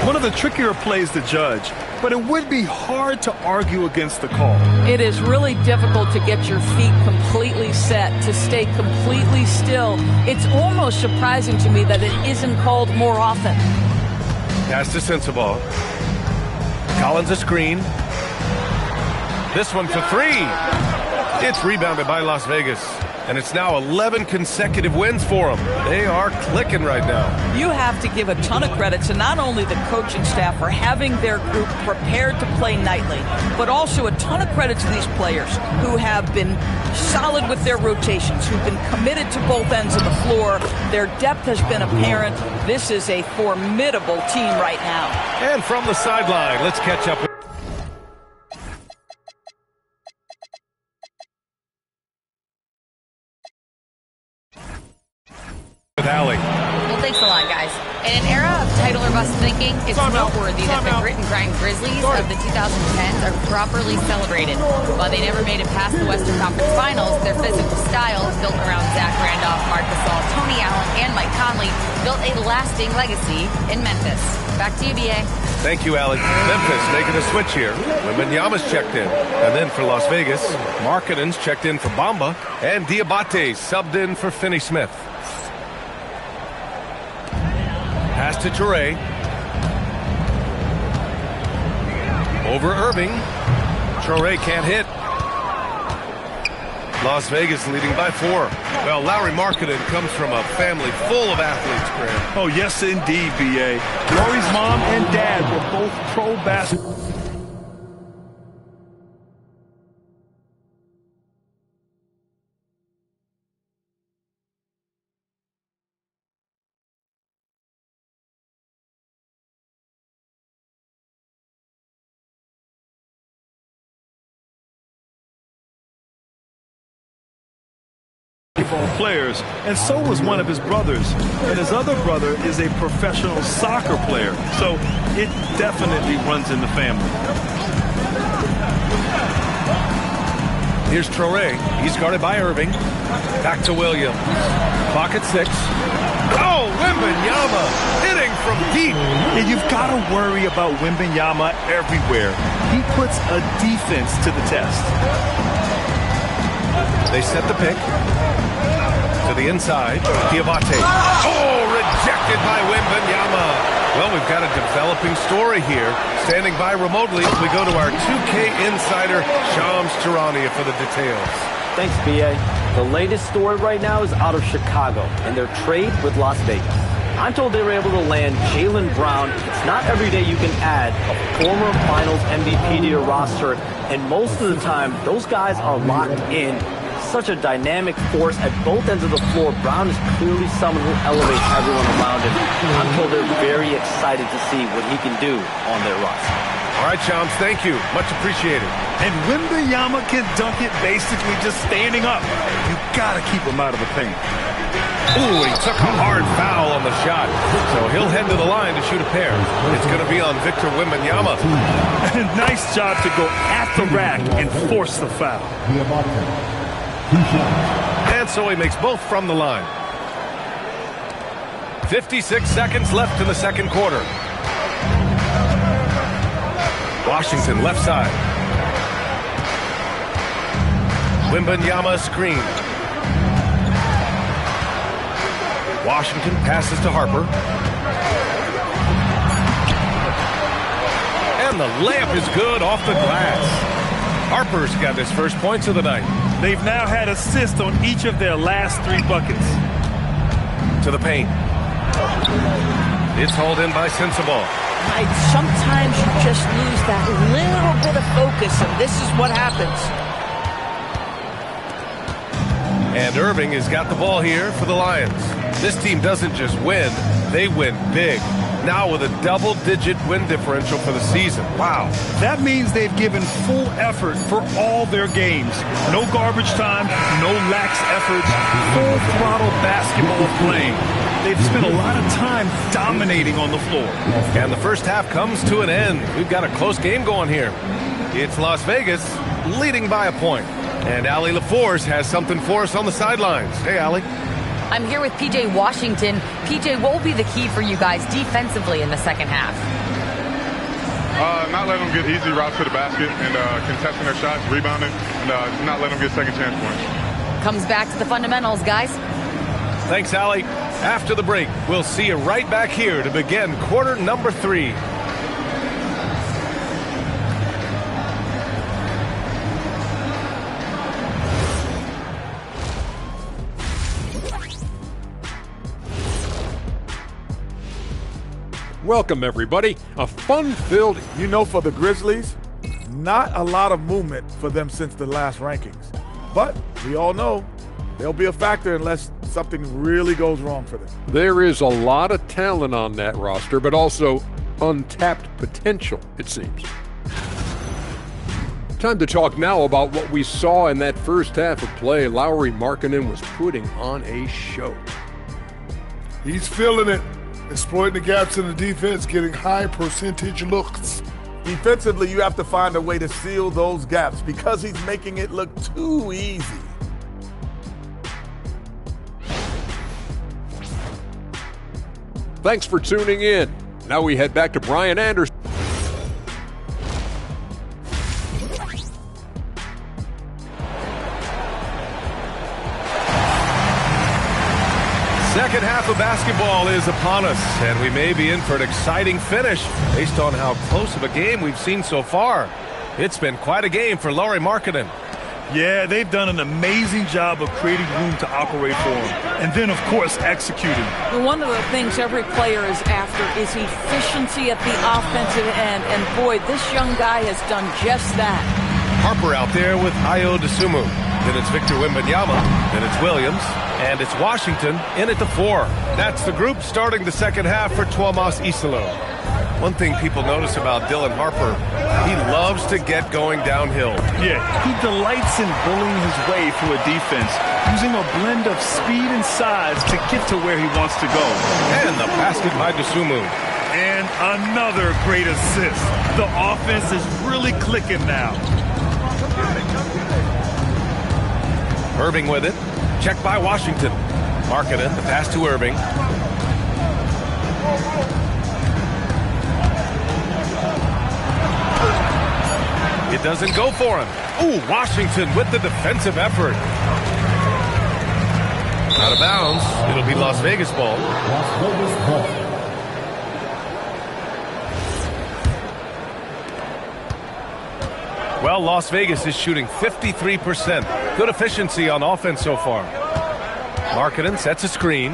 One of the trickier plays to judge, but it would be hard to argue against the call. It is really difficult to get your feet completely set, to stay completely still. It's almost surprising to me that it isn't called more often. Pass to Sensabaugh. Collins a screen. This one for 3. It's rebounded by Las Vegas. And it's now 11 consecutive wins for them. They are clicking right now. You have to give a ton of credit to not only the coaching staff for having their group prepared to play nightly, but also a ton of credit to these players who have been solid with their rotations, who've been committed to both ends of the floor. Their depth has been apparent. This is a formidable team right now. And from the sideline, let's catch up with Allie. Well, thanks a lot, guys. In an era of title or bust thinking, it's noteworthy that the grit and grind Grizzlies of the 2010s are properly celebrated. While they never made it past the Western Conference Finals, their physical style, built around Zach Randolph, Marc Gasol, Tony Allen, and Mike Conley, built a lasting legacy in Memphis. Back to you, B.A. Thank you, Alec. Memphis making a switch here. Wembanyama's checked in. And then for Las Vegas, Markkanen's checked in for Bamba, and Diabate subbed in for Finney-Smith. Pass to Toure. Over Irving. Toure can't hit. Las Vegas leading by 4. Well, Lauri Markkanen comes from a family full of athletes, Graham. Oh, yes, indeed, B.A. Lauri's mom and dad were both pro basketball. Players, and so was one of his brothers, and his other brother is a professional soccer player, so it definitely runs in the family. Here's Toure. He's guarded by Irving. Back to Williams. Clock at 6. Oh, Wembanyama hitting from deep. And you've got to worry about Wembanyama everywhere. He puts a defense to the test. They set the pick. To the inside, Diabate. Oh, rejected by Wembanyama. Well, we've got a developing story here. Standing by remotely, we go to our 2K insider, Shams Charania, for the details. Thanks, B.A. The latest story right now is out of Chicago and their trade with Las Vegas. I'm told they were able to land Jaylen Brown. It's not every day you can add a former Finals MVP to your roster, and most of the time, those guys are locked in. Such a dynamic force at both ends of the floor. Brown is clearly someone who elevates everyone around him. I'm told they're very excited to see what he can do on their roster. All right, Shams, thank you. Much appreciated. And Wembanyama can dunk it basically just standing up. You got to keep him out of the paint. Ooh, he took a hard foul on the shot. So he'll head to the line to shoot a pair. It's going to be on Victor Wembanyama. Nice job to go at the rack and force the foul. And so he makes both from the line. 56 seconds left in the second quarter. Washington left side. Wembanyama screen. Washington passes to Harper. And the layup is good off the glass. Harper's got his first points of the night. They've now had assists on each of their last 3 buckets. To the paint. It's hauled in by Sensabaugh. Sometimes you just lose that little bit of focus, and this is what happens. And Irving has got the ball here for the Lions. This team doesn't just win, they win big. Now with a double-digit win differential for the season. Wow. That means they've given full effort for all their games. No garbage time, no lax efforts, full throttle basketball playing. They've spent a lot of time dominating on the floor. And the first half comes to an end. We've got a close game going here. It's Las Vegas leading by a point. And Allie LaForce has something for us on the sidelines. Hey, Allie. I'm here with P.J. Washington. P.J., what will be the key for you guys defensively in the second half? Not letting them get easy routes to the basket and contesting their shots, rebounding, and not letting them get second chance points. Comes back to the fundamentals, guys. Thanks, Allie. After the break, we'll see you right back here to begin quarter number 3. Welcome, everybody. A fun-filled... You know, for the Grizzlies, not a lot of movement for them since the last rankings. But we all know they'll be a factor unless something really goes wrong for them. There is a lot of talent on that roster, but also untapped potential, it seems. Time to talk now about what we saw in that first half of play. Lauri Markkanen was putting on a show. He's feeling it. Exploiting the gaps in the defense, getting high percentage looks. Defensively, you have to find a way to seal those gaps because he's making it look too easy. Thanks for tuning in. Now we head back to Brian Anderson. Second half of basketball is upon us, and we may be in for an exciting finish based on how close of a game we've seen so far. It's been quite a game for Lauri Markkanen. Yeah, they've done an amazing job of creating room to operate for him. And then, of course, executing. Well, one of the things every player is after is efficiency at the offensive end. And, boy, this young guy has done just that. Harper out there with Ayo Dosunmu. Then it's Victor Wembanyama. Then it's Williams. And it's Washington in at the 4. That's the group starting the second half for Tuomas Isalo. One thing people notice about Dylan Harper, he loves to get going downhill. Yeah, he delights in bullying his way through a defense, using a blend of speed and size to get to where he wants to go. And the basket by Dosunmu. And another great assist. The offense is really clicking now. Irving with it. Checked by Washington. Markkanen, the pass to Irving. It doesn't go for him. Ooh, Washington with the defensive effort. Out of bounds. It'll be Las Vegas ball. Las Vegas ball. Well, Las Vegas is shooting 53%. Good efficiency on offense so far. Markkanen sets a screen.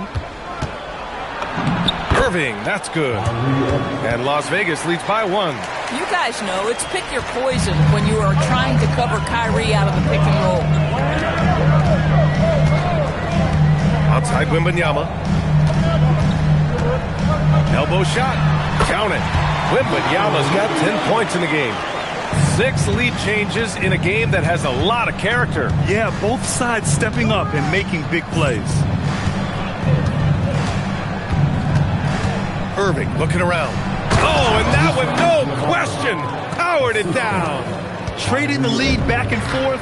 Irving, that's good. And Las Vegas leads by 1. You guys know it's pick your poison when you are trying to cover Kyrie out of the pick and roll. Outside Wembanyama. Elbow shot. Count it. Wembanyama's got 10 points in the game. 6 lead changes in a game that has a lot of character. Yeah, both sides stepping up and making big plays. Irving looking around. Oh, and that one, no question, powered it down. trading the lead back and forth.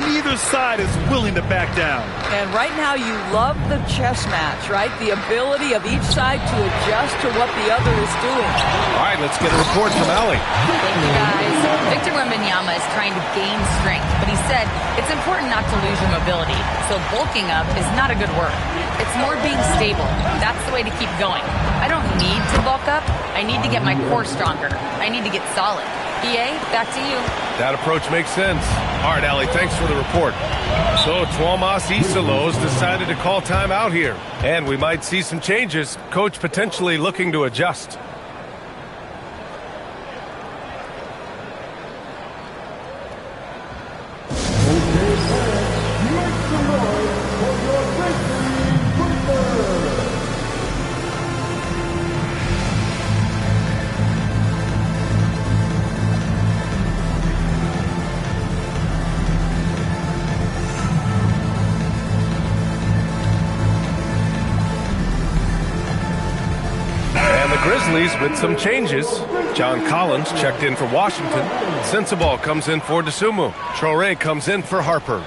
Neither side is willing to back down. And right now you love the chess match, right? The ability of each side to adjust to what the other is doing. All right, let's get a report from Allie. Thank you, guys. Victor Wembanyama is trying to gain strength, but he said it's important not to lose your mobility. So bulking up is not a good word. It's more being stable. That's the way to keep going. I don't need to bulk up. I need to get my core stronger. I need to get solid. EA, back to you. That approach makes sense. All right, Allie, thanks for the report. So Tuomas Iselos decided to call time out here. And we might see some changes. Coach potentially looking to adjust. Grizzlies with some changes. John Collins checked in for Washington. Sensabaugh comes in for Dosunmu. Traore comes in for Harper.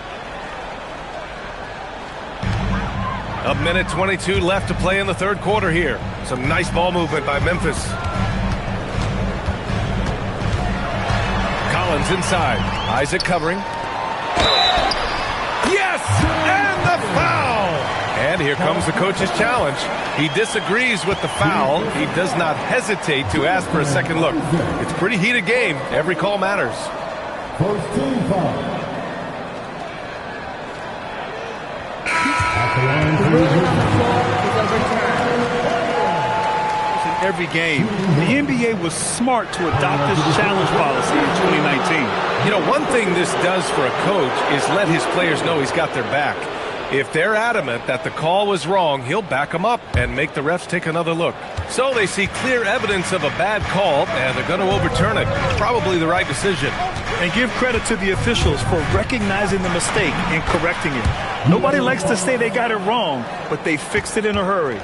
A minute 22 left to play in the third quarter here. Some nice ball movement by Memphis. Collins inside. Isaac covering. Yes! And the foul! And here comes the coach's challenge. He disagrees with the foul. He does not hesitate to ask for a second look. It's a pretty heated game. Every call matters. First team foul. In every game, the NBA was smart to adopt this challenge policy in 2019. You know, one thing this does for a coach is let his players know he's got their back. If they're adamant that the call was wrong, he'll back them up and make the refs take another look. So they see clear evidence of a bad call, and they're going to overturn it. Probably the right decision. And give credit to the officials for recognizing the mistake and correcting it. Nobody likes to say they got it wrong, but they fixed it in a hurry.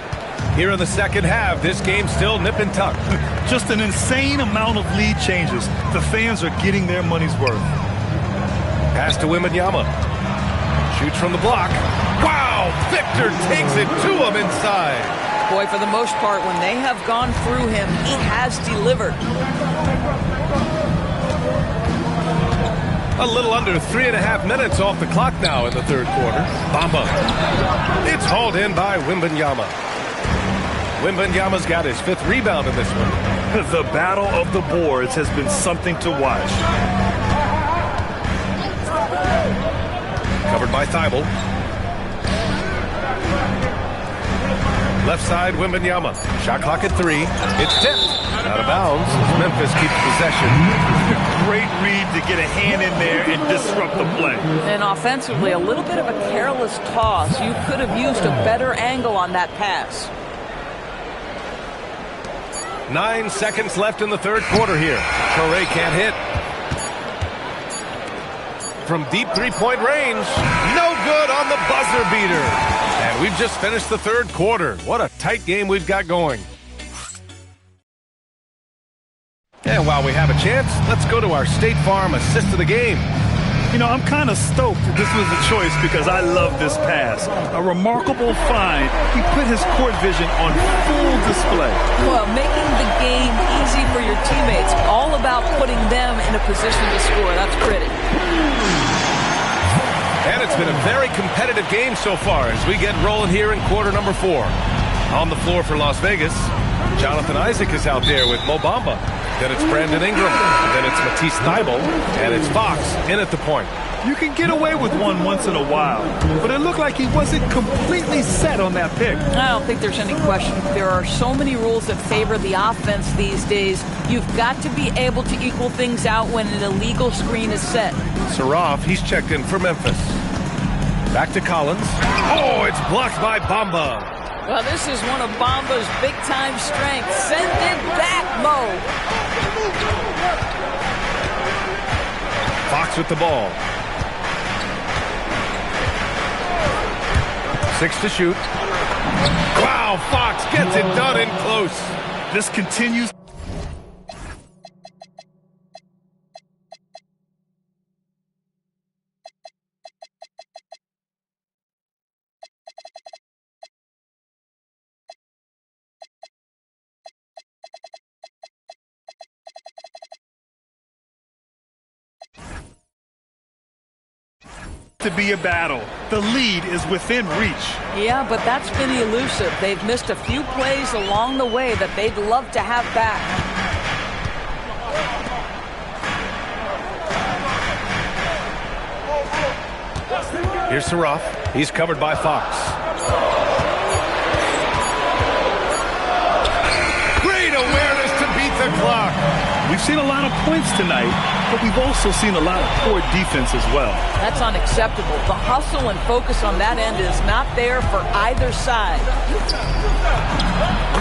Here in the second half, this game's still nip and tuck. Just an insane amount of lead changes. The fans are getting their money's worth. Pass to Wembanyama. Shoots from the block. Wow! Victor takes it to him inside. Boy, for the most part, when they have gone through him, he has delivered. A little under 3.5 minutes off the clock now in the third quarter. Bamba. It's hauled in by Wembanyama. Wembanyama's got his 5th rebound in this one. The battle of the boards has been something to watch. Covered by Thibault. Left side, Wembanyama. Shot clock at 3. It's tipped. Out of bounds. Memphis keeps possession. Great read to get a hand in there and disrupt the play. And offensively, a little bit of a careless toss. You could have used a better angle on that pass. 9 seconds left in the third quarter here. Traore can't hit. From deep three-point range. No good on the buzzer beater. And we've just finished the third quarter. What a tight game we've got going. And while we have a chance, let's go to our State Farm assist of the game. You know, I'm kind of stoked this was a choice because I love this pass. A remarkable find. He put his court vision on full display. Well, making the game easy for your teammates. All about putting them in a position to score. That's pretty. And it's been a very competitive game so far as we get rolling here in quarter number 4. On the floor for Las Vegas, Jonathan Isaac is out there with Mo Bamba. Then it's Brandon Ingram. Then it's Matisse Thybulle. And it's Fox in at the point. You can get away with one once in a while, but it looked like he wasn't completely set on that pick. I don't think there's any question. There are so many rules that favor the offense these days. You've got to be able to equal things out when an illegal screen is set. Saraf, he's checked in for Memphis. Back to Collins. Oh, it's blocked by Bamba. Well, this is one of Bamba's big-time strengths. Send it back, Mo. Fox with the ball. 6 to shoot. Wow, Fox gets it done in close. This continues. To be a battle. The lead is within reach. Yeah, but that's been elusive. They've missed a few plays along the way that they'd love to have back. Here's Saroff. He's covered by Fox. Great awareness to beat the clock. We've seen a lot of points tonight, but we've also seen a lot of poor defense as well. That's unacceptable. The hustle and focus on that end is not there for either side.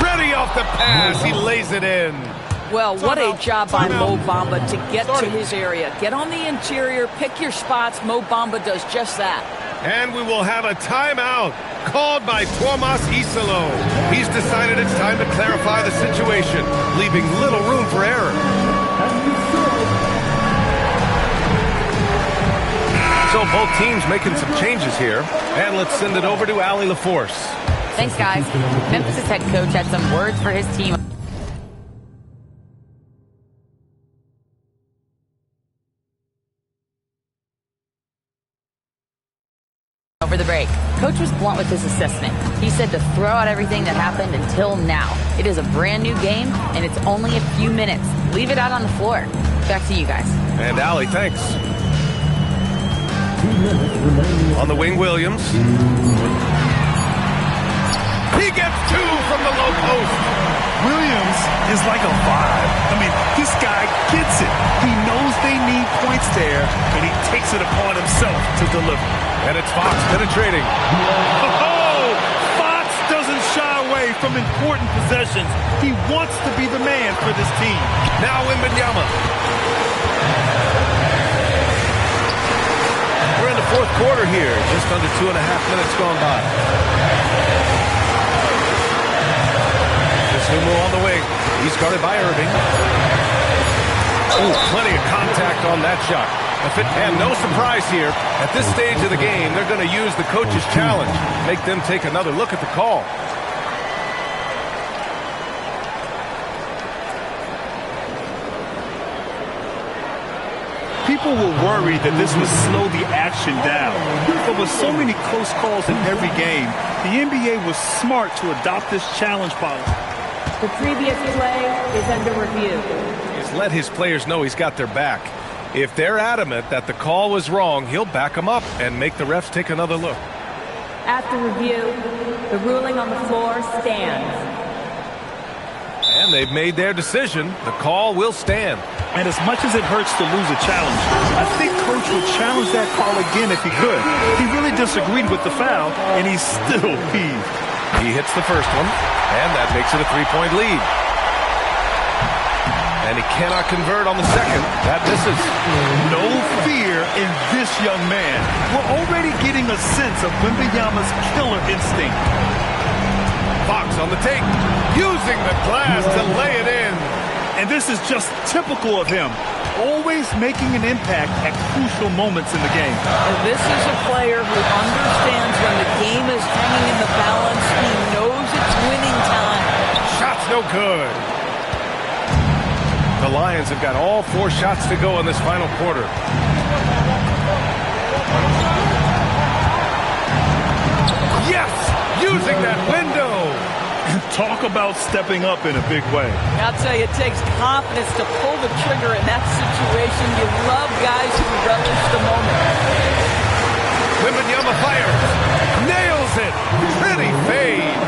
Ready off the pass. He lays it in. Well, what a job by Mo Bamba to get to his area. Get on the interior, pick your spots. Mo Bamba does just that. And we will have a timeout called by Tomas Isalo. He's decided it's time to clarify the situation, leaving little room for error. So both teams making some changes here. And let's send it over to Allie LaForce. Thanks, guys. Memphis' head coach had some words for his team over the break. Coach was blunt with his assessment. He said to throw out everything that happened until now. It is a brand new game, and it's only a few minutes. Leave it out on the floor. Back to you guys. And Allie, thanks. On the wing, Williams. He gets two from the low post. Williams is like a vibe. I mean, this guy gets it. He knows they need points there, and he takes it upon himself to deliver. And it's Fox penetrating. Oh, Fox doesn't shy away from important possessions. He wants to be the man for this team. Now Wembanyama. We're in the fourth quarter here. Just under 2.5 minutes gone by. Sumo on the wing. He's guarded by Irving. Oh, plenty of contact on that shot. And no surprise here. At this stage of the game, they're going to use the coach's challenge. Make them take another look at the call. People were worried that this would slow the action down. But with so many close calls in every game, the NBA was smart to adopt this challenge policy. The previous play is under review. He's let his players know he's got their back. If they're adamant that the call was wrong, he'll back them up and make the refs take another look. After review, the ruling on the floor stands. And they've made their decision. The call will stand. And as much as it hurts to lose a challenge, I think Coach would challenge that call again if he could. He really disagreed with the foul, and he's still peeved. He hits the first one, and that makes it a three-point lead. And he cannot convert on the second. That misses. No fear in this young man. We're already getting a sense of Wembanyama's killer instinct. Fox on the take, using the glass to lay it in. And this is just typical of him. Always making an impact at crucial moments in the game. And this is a player who understands when the game is hanging in the balance. He knows it's winning time. Shot's no good. The Lions have got all 4 shots to go in this final quarter. Yes! Using that window! Talk about stepping up in a big way. I'll tell you, it takes confidence to pull the trigger in that situation. You love guys who relish the moment. Wembanyama fires. Nails it. Pretty fade.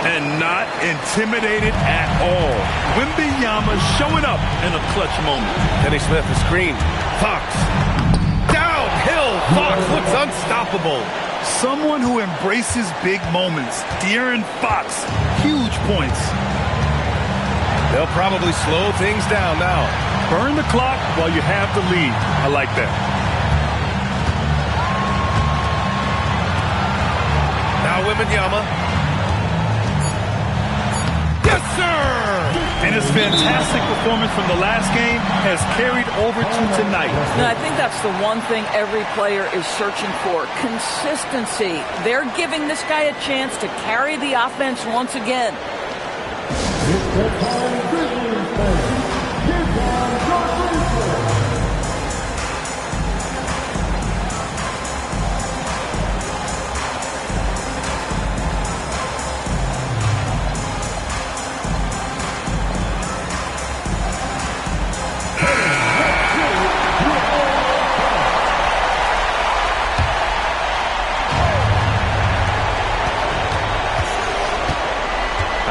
And not intimidated at all. Wembanyama showing up in a clutch moment. Kenny Smith, the screen. Fox. Downhill. Fox looks unstoppable. Someone who embraces big moments. De'Aaron Fox. Huge points. They'll probably slow things down now. Burn the clock while you have the lead. I like that. Now Wembanyama. Yes, sir! And his fantastic performance from the last game has carried over to tonight. No, I think that's the one thing every player is searching for. Consistency. They're giving this guy a chance to carry the offense once again.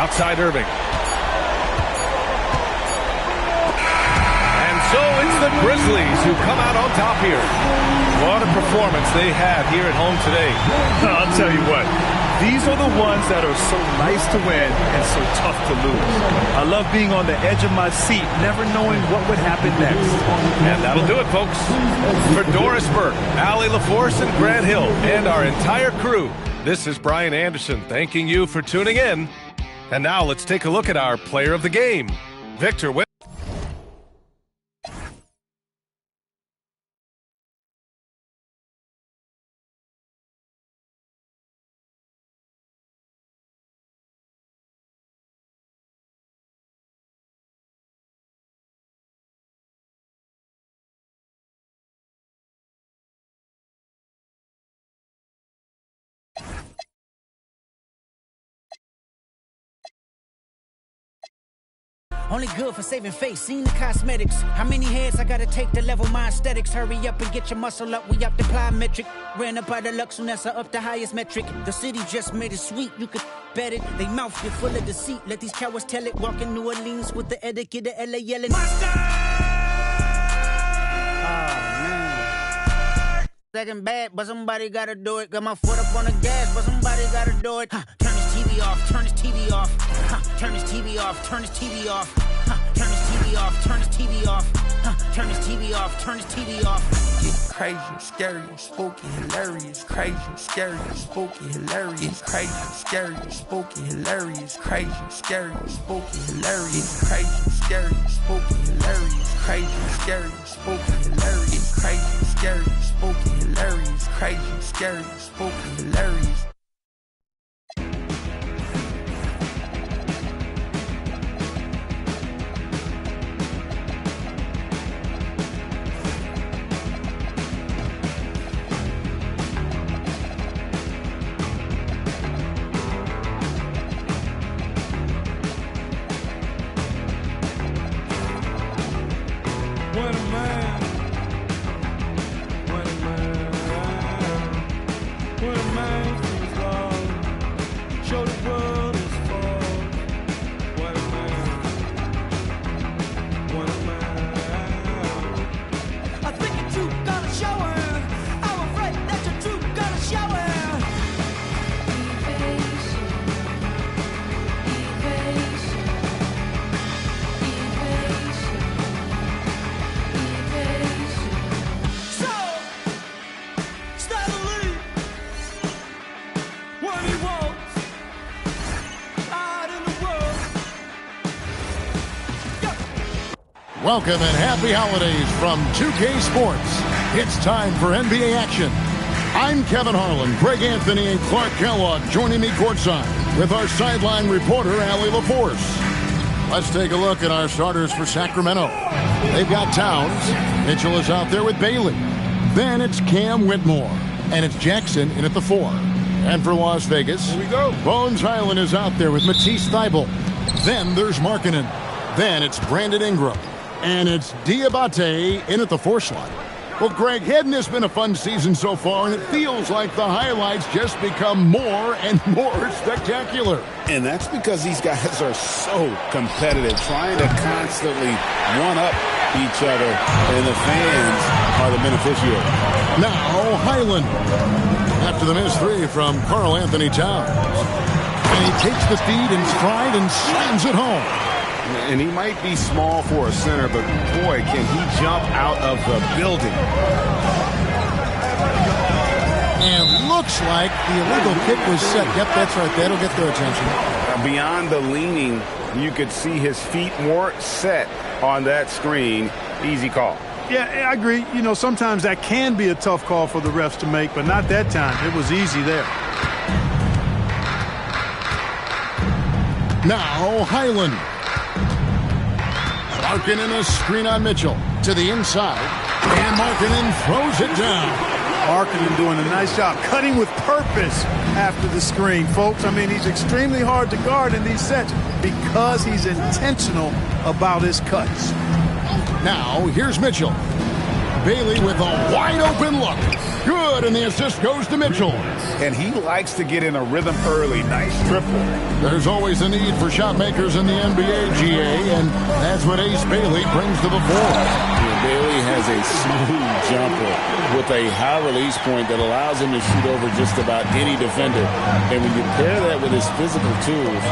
Outside Irving. And so it's the Grizzlies who come out on top here. What a performance they had here at home today. I'll tell you what. These are the ones that are so nice to win and so tough to lose. I love being on the edge of my seat, never knowing what would happen next. And that'll do it, folks. For Doris Burke, Allie LaForce, and Grant Hill, and our entire crew, this is Brian Anderson thanking you for tuning in. And now let's take a look at our player of the game, Victor Wembanyama. Only good for saving face, seen the cosmetics. How many heads I gotta take to level my aesthetics? Hurry up and get your muscle up, we up the plyometric. Ran up out of luck, soon as I up the highest metric. The city just made it sweet, you could bet it. They mouth get full of deceit, let these cowards tell it. Walk in New Orleans with the etiquette of LA yelling. Second bad, but somebody gotta do it. Got my foot up on the gas, but somebody gotta do it. Turn his TV off, turn his TV off. Turn his TV off, turn his TV off. Turn his TV off, turn his TV off. Turn his TV off, turn his TV off. It's crazy, scary, spooky, hilarious. Crazy, scary, spooky, hilarious. Crazy, scary, spooky, hilarious. Crazy, scary, spooky, hilarious. Crazy, scary, spooky, hilarious. Crazy, scary, spooky, hilarious. Crazy, scary, spooky, hilarious. Crazy, scary, spooky, hilarious. Welcome and happy holidays from 2K Sports. It's time for NBA action. I'm Kevin Harlan, Greg Anthony, and Clark Kellogg joining me courtside with our sideline reporter, Allie LaForce. Let's take a look at our starters for Sacramento. They've got Towns. Mitchell is out there with Bailey. Then it's Cam Whitmore. And it's Jackson in at the 4. And for Las Vegas, here we go. Bones Hyland is out there with Matisse Thybulle. Then there's Markkanen. Then it's Brandon Ingram. And it's Diabate in at the 4 slot. Well, Greg, hadn't this been a fun season so far? And it feels like the highlights just become more and more spectacular. And that's because these guys are so competitive, trying to constantly one-up each other. And the fans are the beneficiaries. Now, Hyland. After the missed 3 from Karl Anthony Towns. And he takes the feed in stride and slams it home. And he might be small for a center, but boy, can he jump out of the building. And looks like the illegal kick was set. Yep, that's right. That'll get their attention. Beyond the leaning, you could see his feet more set on that screen. Easy call. Yeah, I agree. You know, sometimes that can be a tough call for the refs to make, but not that time. It was easy there. Now, Hyland. Markkanen a screen on Mitchell to the inside. And Markkanen throws it down. Markkanen doing a nice job cutting with purpose after the screen, folks. I mean, he's extremely hard to guard in these sets because he's intentional about his cuts. Now, here's Mitchell. Bailey with a wide-open look. Good, and the assist goes to Mitchell. And he likes to get in a rhythm early. Nice triple. There's always a need for shot makers in the NBA, GA, and that's what Ace Bailey brings to the fore. Bailey has a smooth jumper with a high release point that allows him to shoot over just about any defender. And when you pair that with his physical tools,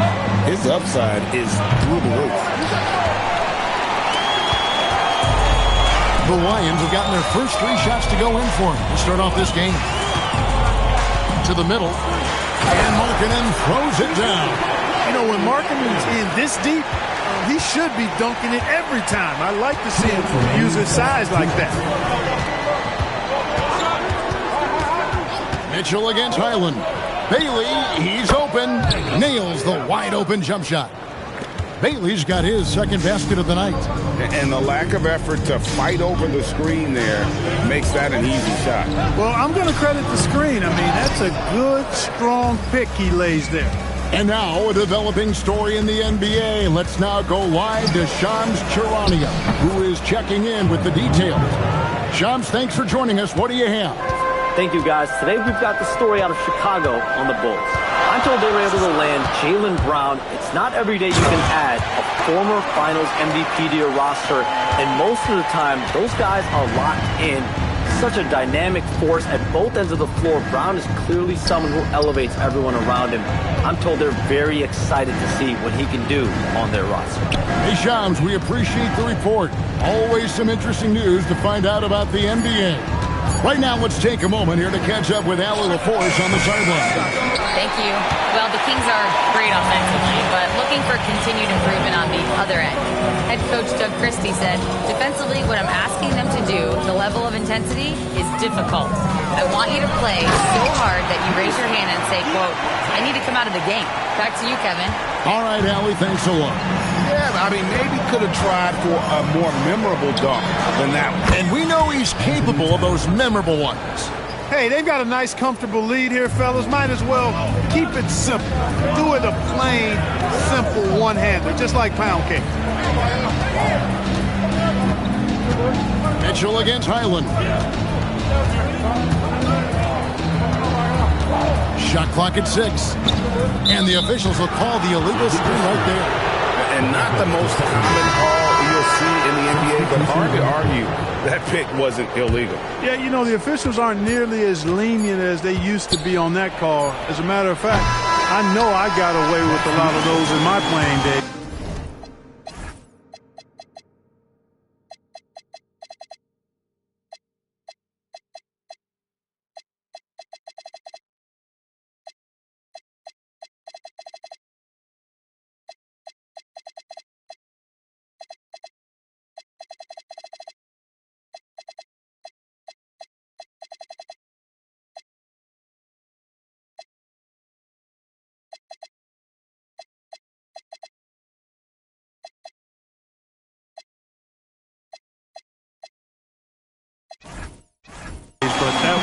his upside is through the roof. The Lions have gotten their first 3 shots to go in for him to start off this game. To the middle, and Markkanen throws it down. You know, when Markkanen's in this deep, he should be dunking it every time. I like to see him use his size like that. Mitchell against Highland. Bailey, he's open. Nails the wide-open jump shot. Bailey's got his second basket of the night. And the lack of effort to fight over the screen there makes that an easy shot. Well, I'm going to credit the screen. I mean, that's a good, strong pick he lays there. And now a developing story in the NBA. Let's now go live to Shams Charania, who is checking in with the details. Shams, thanks for joining us. What do you have? Thank you, guys. Today we've got the story out of Chicago on the Bulls. I'm told they were able to land Jaylen Brown. It's not every day you can add a former Finals MVP to your roster, and most of the time, those guys are locked in. Such a dynamic force at both ends of the floor. Brown is clearly someone who elevates everyone around him. I'm told they're very excited to see what he can do on their roster. Hey, Shams, we appreciate the report. Always some interesting news to find out about the NBA. Right now, let's take a moment here to catch up with Allie LaForce on the sideline. Thank you. Well, the Kings are great offensively, but looking for continued improvement on the other end. Head coach Doug Christie said, defensively, what I'm asking them to do, the level of intensity, is difficult. I want you to play so hard that you raise your hand and say, quote, I need to come out of the game. Back to you, Kevin. All right, Allie, thanks a lot. Yeah, I mean, maybe could have tried for a more memorable dunk than that one. And we know he's capable of those memorable ones. Hey, they've got a nice, comfortable lead here, fellas. Might as well keep it simple. Do it a plain, simple one-hander, just like pound cake. Mitchell against Highland. Shot clock at 6. And the officials will call the illegal screen right there. And not the most common call you'll see in the NBA, but hard to argue that pick wasn't illegal. Yeah, you know, the officials aren't nearly as lenient as they used to be on that call. As a matter of fact, I know I got away with a lot of those in my playing day. But that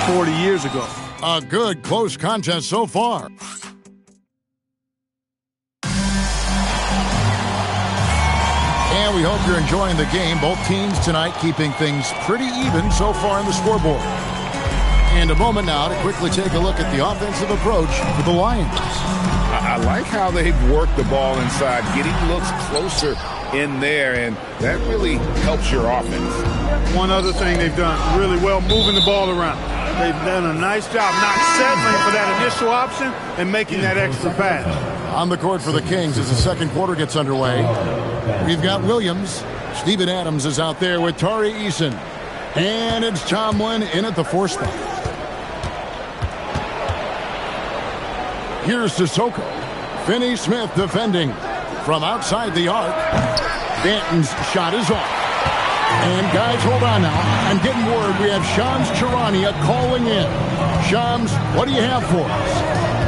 was 40 years ago. A good, close contest so far. And we hope you're enjoying the game. Both teams tonight keeping things pretty even so far on the scoreboard. And a moment now to quickly take a look at the offensive approach for the Lions. I like how they've worked the ball inside, getting looks closer in there, and that really helps your offense. One other thing they've done really well, moving the ball around. They've done a nice job not settling for that initial option and making that extra pass. On the court for the Kings as the second quarter gets underway. We've got Williams. Steven Adams is out there with Tari Eason. And it's Tomlin in at the 4 spot. Here's Sissoko. Finney Smith defending from outside the arc. Danton's shot is off. And guys, hold on now. I'm getting word we have Shams Charania calling in. Shams, what do you have for us?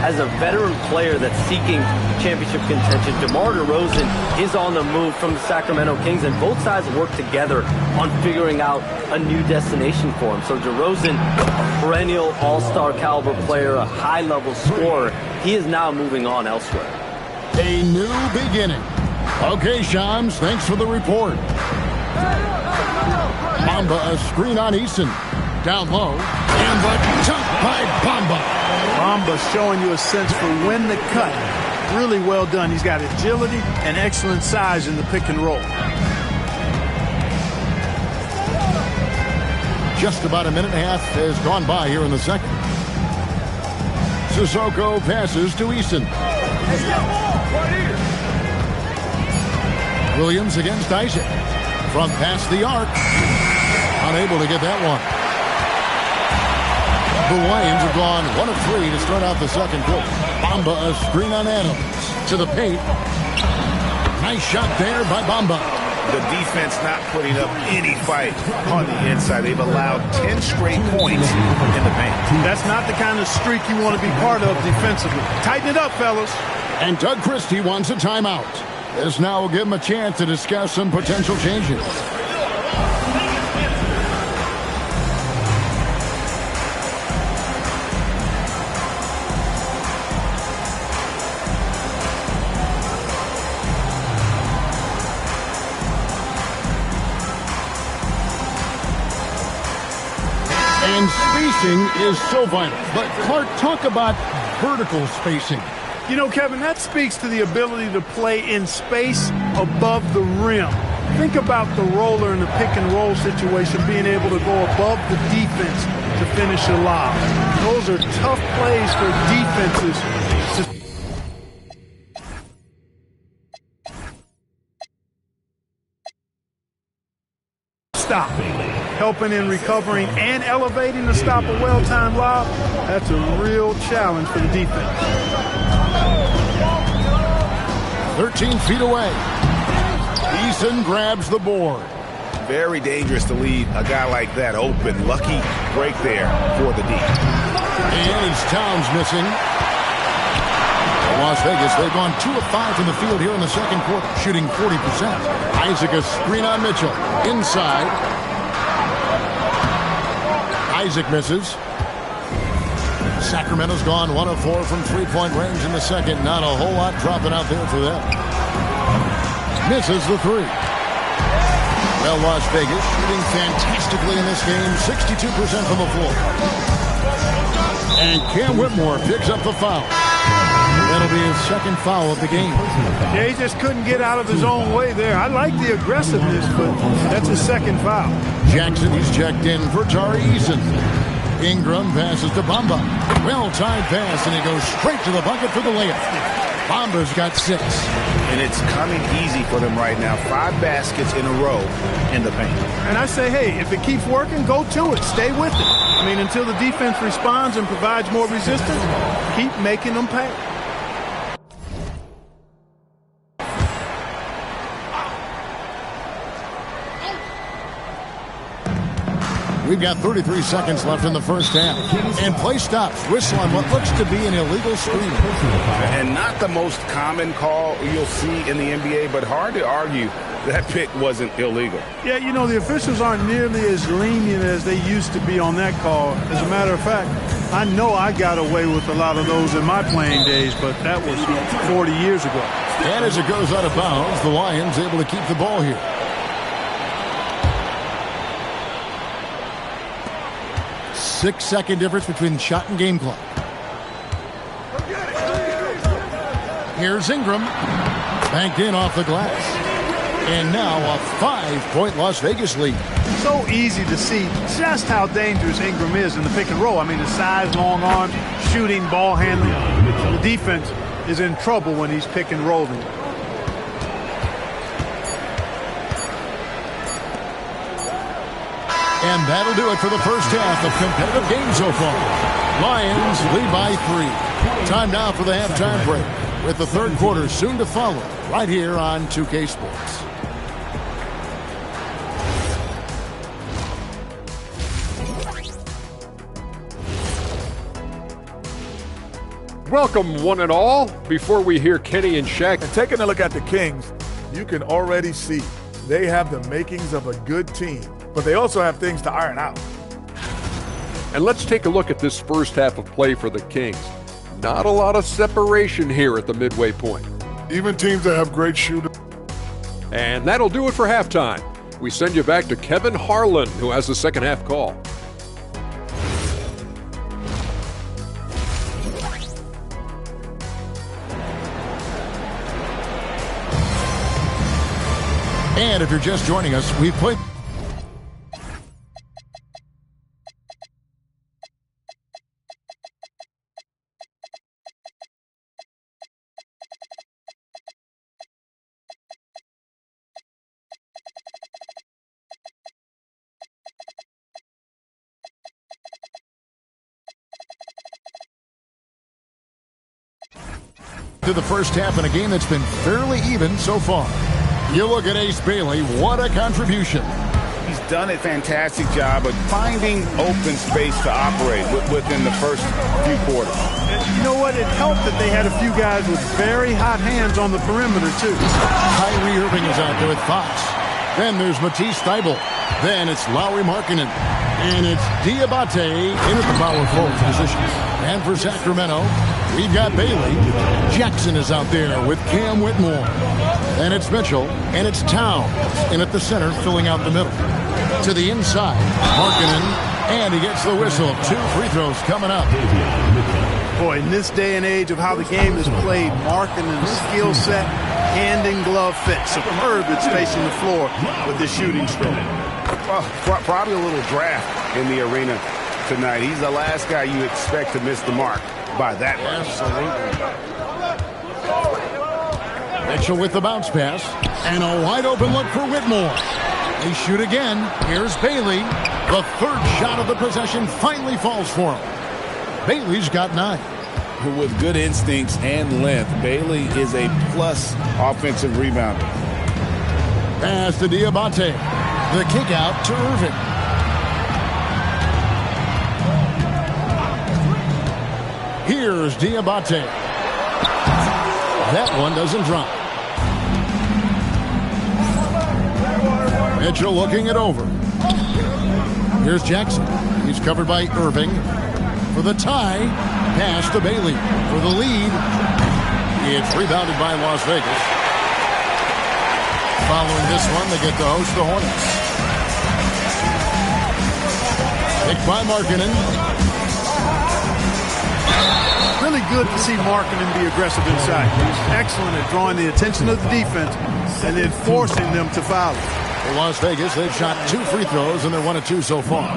As a veteran player that's seeking championship contention, DeMar DeRozan is on the move from the Sacramento Kings, and both sides work together on figuring out a new destination for him. So DeRozan, a perennial all-star caliber player, a high-level scorer, he is now moving on elsewhere. A new beginning. Okay, Shams, thanks for the report. Bamba a screen on Eason. Down low, and the dunk by Bamba. Bamba showing you a sense for when to cut. Really well done. He's got agility and excellent size in the pick and roll. Just about a minute and a half has gone by here in the second. Sissoko passes to Eason. Williams against Isaac. From past the arc. Unable to get that one. The Lions have gone 1 of 3 to start out the second quarter. Bamba a screen on Adams. To the paint. Nice shot there by Bamba. The defense not putting up any fight on the inside. They've allowed 10 straight points in the paint. That's not the kind of streak you want to be part of defensively. Tighten it up, fellas. And Doug Christie wants a timeout. This now will give him a chance to discuss some potential changes. And spacing is so vital. But Clark, talk about vertical spacing. You know, Kevin, that speaks to the ability to play in space above the rim. Think about the roller in the pick and roll situation being able to go above the defense to finish a lob. Those are tough plays for defenses to stop. Helping in recovering and elevating to stop a well-timed lob, that's a real challenge for the defense. 13 feet away. Eason grabs the board. Very dangerous to leave a guy like that open. Lucky break there for the D. And it's Towns missing. Las Vegas, they've gone 2 of 5 from the field here in the second quarter, shooting 40%. Isaac a screen on Mitchell. Inside. Isaac misses. Sacramento's gone 1 of 4 from three-point range in the second. Not a whole lot dropping out there for them. Misses the three. Well, Las Vegas shooting fantastically in this game. 62% from the floor. And Cam Whitmore picks up the foul. That'll be his second foul of the game. Yeah, he just couldn't get out of his own way there. I like the aggressiveness, but that's his second foul. Jackson, he's checked in for Tari Eason. Ingram passes to Bamba. Well-timed pass, and he goes straight to the bucket for the layup. Bamba's got 6. And it's coming easy for them right now. 5 baskets in a row in the paint. And I say, hey, if it keeps working, go to it. Stay with it. I mean, until the defense responds and provides more resistance, keep making them pay. We've got 33 seconds left in the first half. And play stops. Whistle on what looks to be an illegal screen. And not the most common call you'll see in the NBA, but hard to argue that pick wasn't illegal. Yeah, you know, the officials aren't nearly as lenient as they used to be on that call. As a matter of fact, I know I got away with a lot of those in my playing days, but that was 40 years ago. And as it goes out of bounds, the Lions able to keep the ball here. Six-second difference between shot and game clock. Here's Ingram. Banked in off the glass. And now a 5-point Las Vegas lead. So easy to see just how dangerous Ingram is in the pick and roll. I mean, the size, long arms, shooting, ball handling. The defense is in trouble when he's pick and rolling. And that'll do it for the first half of competitive game so far. Lions lead by 3. Time now for the halftime break, with the third quarter soon to follow, right here on 2K Sports. Welcome, one and all. Before we hear Kenny and Shaq. And taking a look at the Kings, you can already see they have the makings of a good team, but they also have things to iron out. And let's take a look at this first half of play for the Kings. Not a lot of separation here at the midway point. Even teams that have great shooters. And that'll do it for halftime. we send you back to Kevin Harlan, who has the second half call. And if you're just joining us, we played... to the first half in a game that's been fairly even so far. You look at Ace Bailey, what a contribution. He's done a fantastic job of finding open space to operate within the first few quarters. And you know what? It helped that they had a few guys with very hot hands on the perimeter, too. Kyrie Irving is out there with Fox. Then there's Matisse Thybulle. Then it's Lauri Markkanen. And it's Diabate in at the power forward position. And for Sacramento, we've got Bailey. Jackson is out there with Cam Whitmore. And it's Mitchell, and it's Towns in at the center, filling out the middle. To the inside, Markkanen, and he gets the whistle. 2 free throws coming up. Boy, in this day and age of how the game is played, Markkanen's skill set, hand and glove fit, superb at spacing the floor with his shooting stroke. Well, probably a little draft in the arena tonight. He's the last guy you expect to miss the mark by that much. Absolutely. Mitchell with the bounce pass, and a wide open look for Whitmore. They shoot again. Here's Bailey. The third shot of the possession finally falls for him. Bailey's got 9. With good instincts and length, Bailey is a plus offensive rebounder. Pass to Diabate. The kick out to Irving. Here's Diabate. That one doesn't drop. Mitchell looking it over. Here's Jackson. He's covered by Irving. For the tie, pass to Bailey. For the lead, it's rebounded by Las Vegas. Following this one, they get to host the Hornets. Picked by Markkanen. Really good to see Markkanen be aggressive inside. He's excellent at drawing the attention of the defense and then forcing them to foul him. For Las Vegas, they've shot 2 free throws, and they're 1 of 2 so far.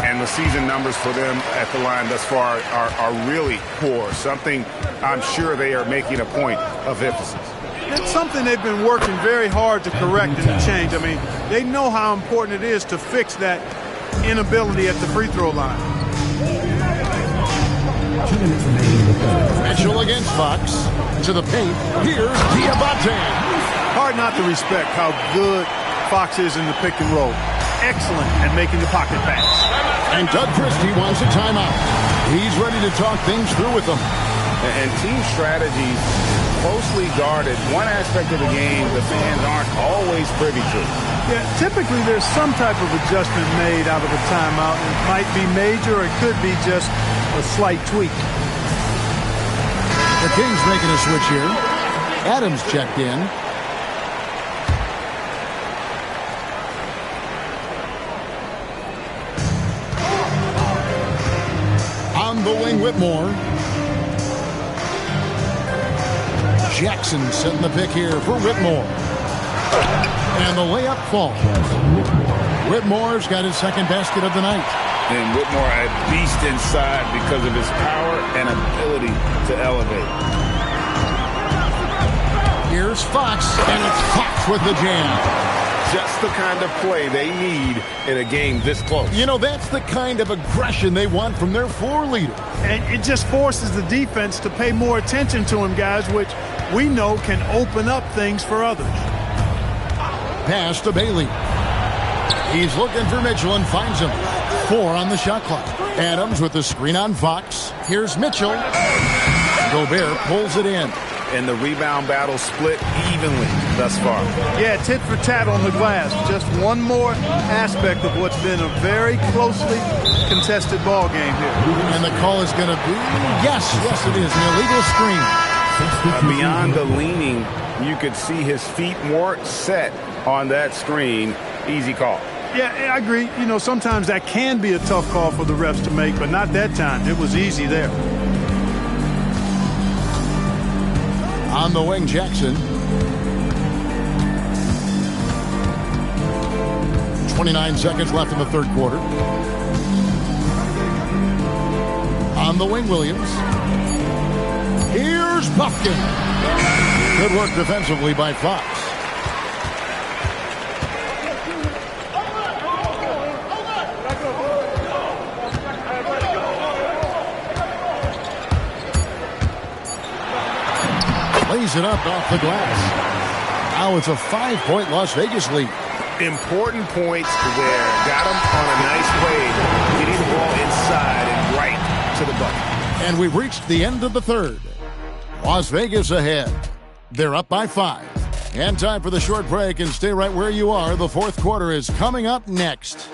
And the season numbers for them at the line thus far are really poor. Something I'm sure they are making a point of emphasis. It's something they've been working very hard to correct and to change. I mean, they know how important it is to fix that inability at the free throw line. 2 minutes remaining in the third. Mitchell against Fox. To the paint. Here's Diabate. Hard not to respect how good Fox is in the pick and roll. Excellent at making the pocket pass. And Doug Christie wants a timeout. He's ready to talk things through with them. And team strategies closely guarded. One aspect of the game the fans aren't always privy to. Yeah, typically there's some type of adjustment made out of a timeout. It might be major, or it could be just a slight tweak. The Kings making a switch here. Adams checked in. On the wing, Whitmore. Jackson setting the pick here for Whitmore. And the layup falls. Whitmore's got his second basket of the night. And Whitmore a beast inside because of his power and ability to elevate. Here's Fox, and it's Fox with the jam. Just the kind of play they need in a game this close. You know, that's the kind of aggression they want from their floor leader. And it just forces the defense to pay more attention to him, guys, which we know can open up things for others. Pass to Bailey. He's looking for Mitchell and finds him. 4 on the shot clock. Adams with the screen on Fox. Here's Mitchell. Gobert pulls it in. And the rebound battle split evenly thus far. Yeah, tit for tat on the glass. Just one more aspect of what's been a very closely contested ball game here. And the call is going to be, yes, it is, an illegal screen. Beyond the leaning, you could see his feet more set on that screen easy call. Yeah, I agree. You know, sometimes that can be a tough call for the refs to make, but not that time. It was easy there. On the wing, Jackson. 29 seconds left in the third quarter. On the wing, Williams. Here's Buffkin. Good work defensively by Fox. Lays it up off the glass. Now it's a 5-point Las Vegas lead. Important points there. Got him on a nice play, getting the ball inside and right to the bucket. And we've reached the end of the third. Las Vegas ahead. They're up by 5. And time for the short break, and stay right where you are. The fourth quarter is coming up next.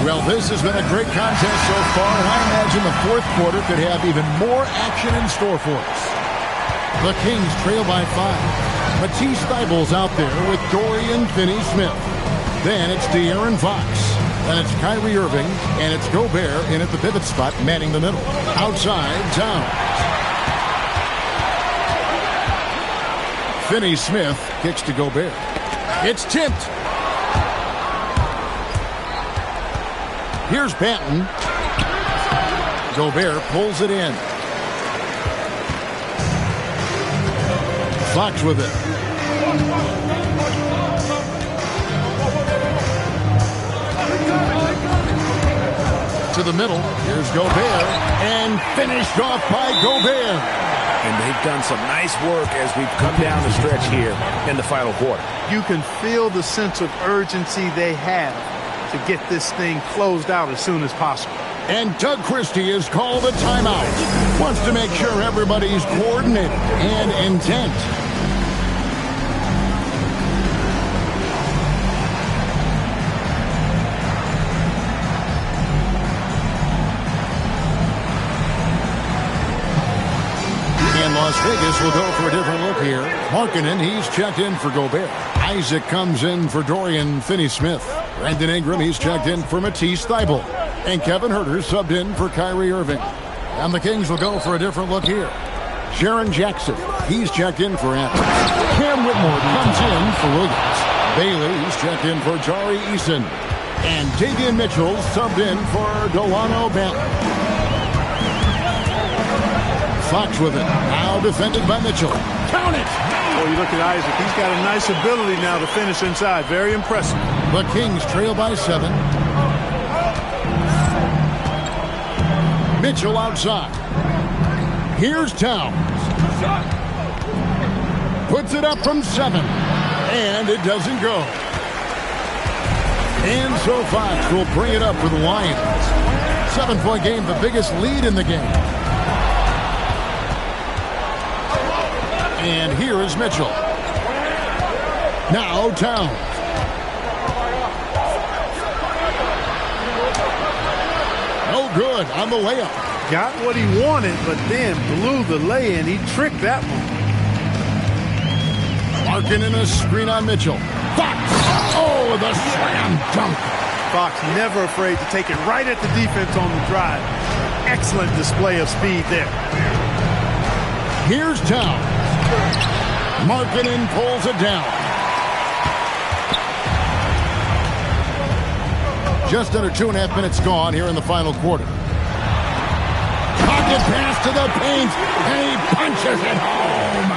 Well, this has been a great contest so far, and I imagine the fourth quarter could have even more action in store for us. The Kings trail by 5. Matisse Thybulle's out there with Dorian Finney-Smith. Then it's De'Aaron Fox. Then it's Kyrie Irving, and it's Gobert in at the pivot spot, manning the middle. Outside, Towns. Finney-Smith kicks to Gobert. It's tipped. Here's Banton. Gobert pulls it in. Fox with it. To the middle. Here's Gobert. And finished off by Gobert. And they've done some nice work as we've come down the stretch here in the final quarter. You can feel the sense of urgency they have to get this thing closed out as soon as possible. And Doug Christie has called a timeout. Wants to make sure everybody's coordinated and intent. And Las Vegas will go for a different look here. Markkanen, he's checked in for Gobert. Isaac comes in for Dorian Finney-Smith. Brandon Ingram, he's checked in for Matisse Thybulle. And Kevin Huerter subbed in for Kyrie Irving. And the Kings will go for a different look here. Jaren Jackson, he's checked in for Adams. Cam Whitmore comes in for Williams. Bailey, he's checked in for Tari Eason. And Davion Mitchell subbed in for Delano Banton. Fox with it. Now defended by Mitchell. Count it! Oh, you look at Isaac. He's got a nice ability now to finish inside. Very impressive. The Kings trail by 7. Mitchell outside. Here's Towns. Puts it up from 7. And it doesn't go. And so Fox will bring it up for the Lions. 7-point game, the biggest lead in the game. And here is Mitchell. Now Towns. No good on the layup. Got what he wanted, but then blew the lay-in. He tricked that one. Markkanen a screen on Mitchell. Fox. Oh, the slam dunk. Fox never afraid to take it right at the defense on the drive. Excellent display of speed there. Here's Towns. Markkanen pulls it down. Just under 2.5 minutes gone here in the final quarter. Pocket pass to the paint, and he punches it home.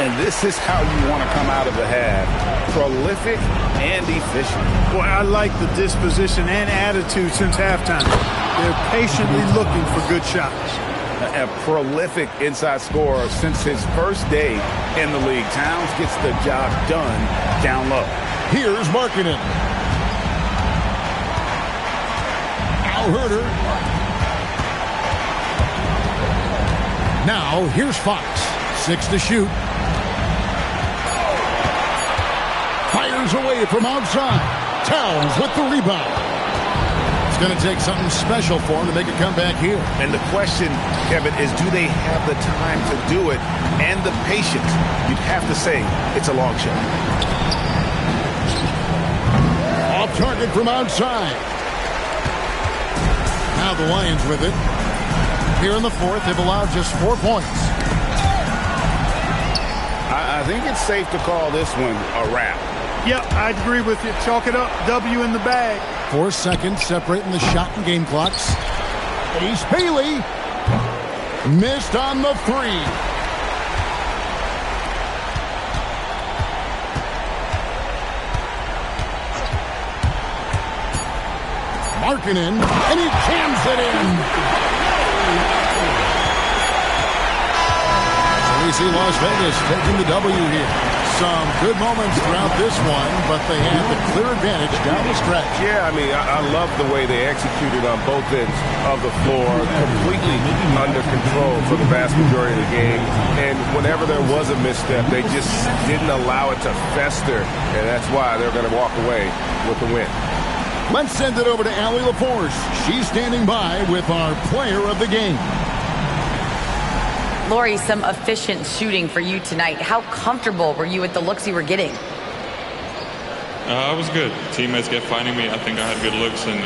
And this is how you want to come out of the half. Prolific and efficient. Boy, I like the disposition and attitude since halftime. They're patiently looking for good shots. A prolific inside scorer since his first day in the league. Towns gets the job done down low. Here's Markkanen. Now Huerter. Now here's Fox. 6 to shoot. Fires away from outside. Towns with the rebound. It's going to take something special for him to make a comeback here. And the question, Kevin, is do they have the time to do it and the patience? You'd have to say it's a long shot. Off target from outside. Now the Lions with it. Here in the fourth, they've allowed just 4 points. I think it's safe to call this one a wrap. Yep, I agree with you. Chalk it up. W in the bag. 4 seconds separating the shot and game clocks. Ace Bailey missed on the 3. Markkanen, and he jams it in. So we see Las Vegas taking the W here. Some good moments throughout this one, but they had the clear advantage down the stretch. Yeah, I mean, I love the way they executed on both ends of the floor, completely under control for the vast majority of the game. And whenever there was a misstep, they just didn't allow it to fester, and that's why they're going to walk away with the win. Let's send it over to Allie LaForce. She's standing by with our player of the game. Lori, some efficient shooting for you tonight. How comfortable were you with the looks you were getting? I was good. Teammates kept finding me. I think I had good looks, and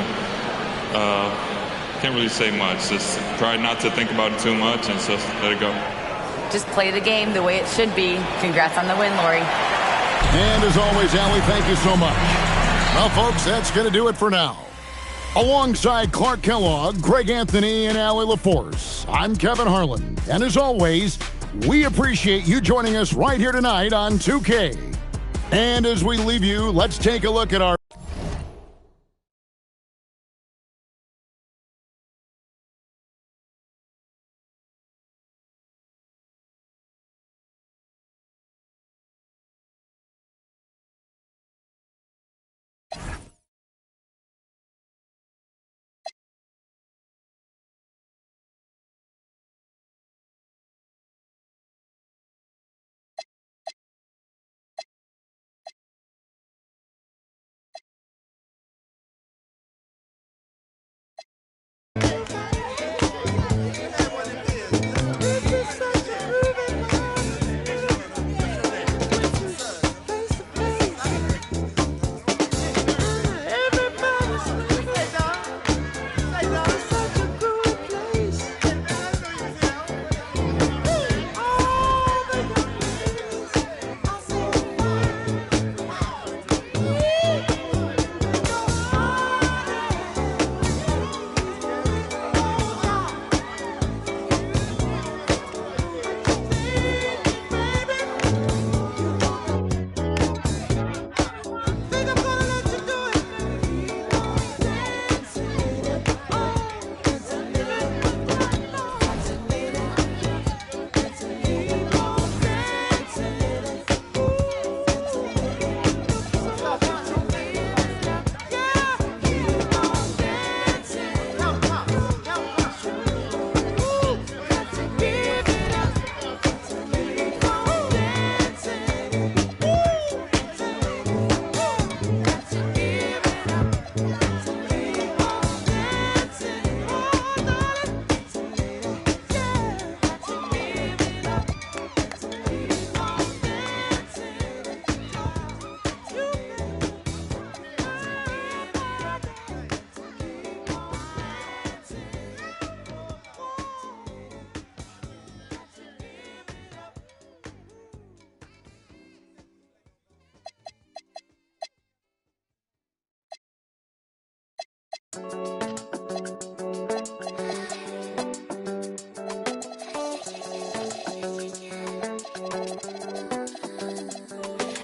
can't really say much. Just try not to think about it too much and just let it go. Just play the game the way it should be. Congrats on the win, Lori. And as always, Allie, thank you so much. Well, folks, that's going to do it for now. Alongside Clark Kellogg, Greg Anthony, and Allie LaForce, I'm Kevin Harlan. And as always, we appreciate you joining us right here tonight on 2K. And as we leave you, let's take a look at our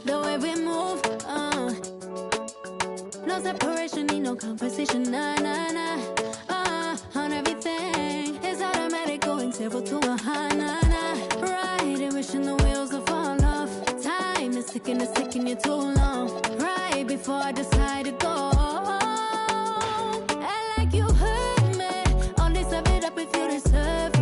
the way we move, no separation, need no conversation, nah, nah, nah. On everything, it's automatic, going 0 to 100, nah, nah. Right, wishing the wheels will fall off. Time is ticking, it's taking you too long. Right before I decide to go. I like you hurt me, only serve it up if you deserve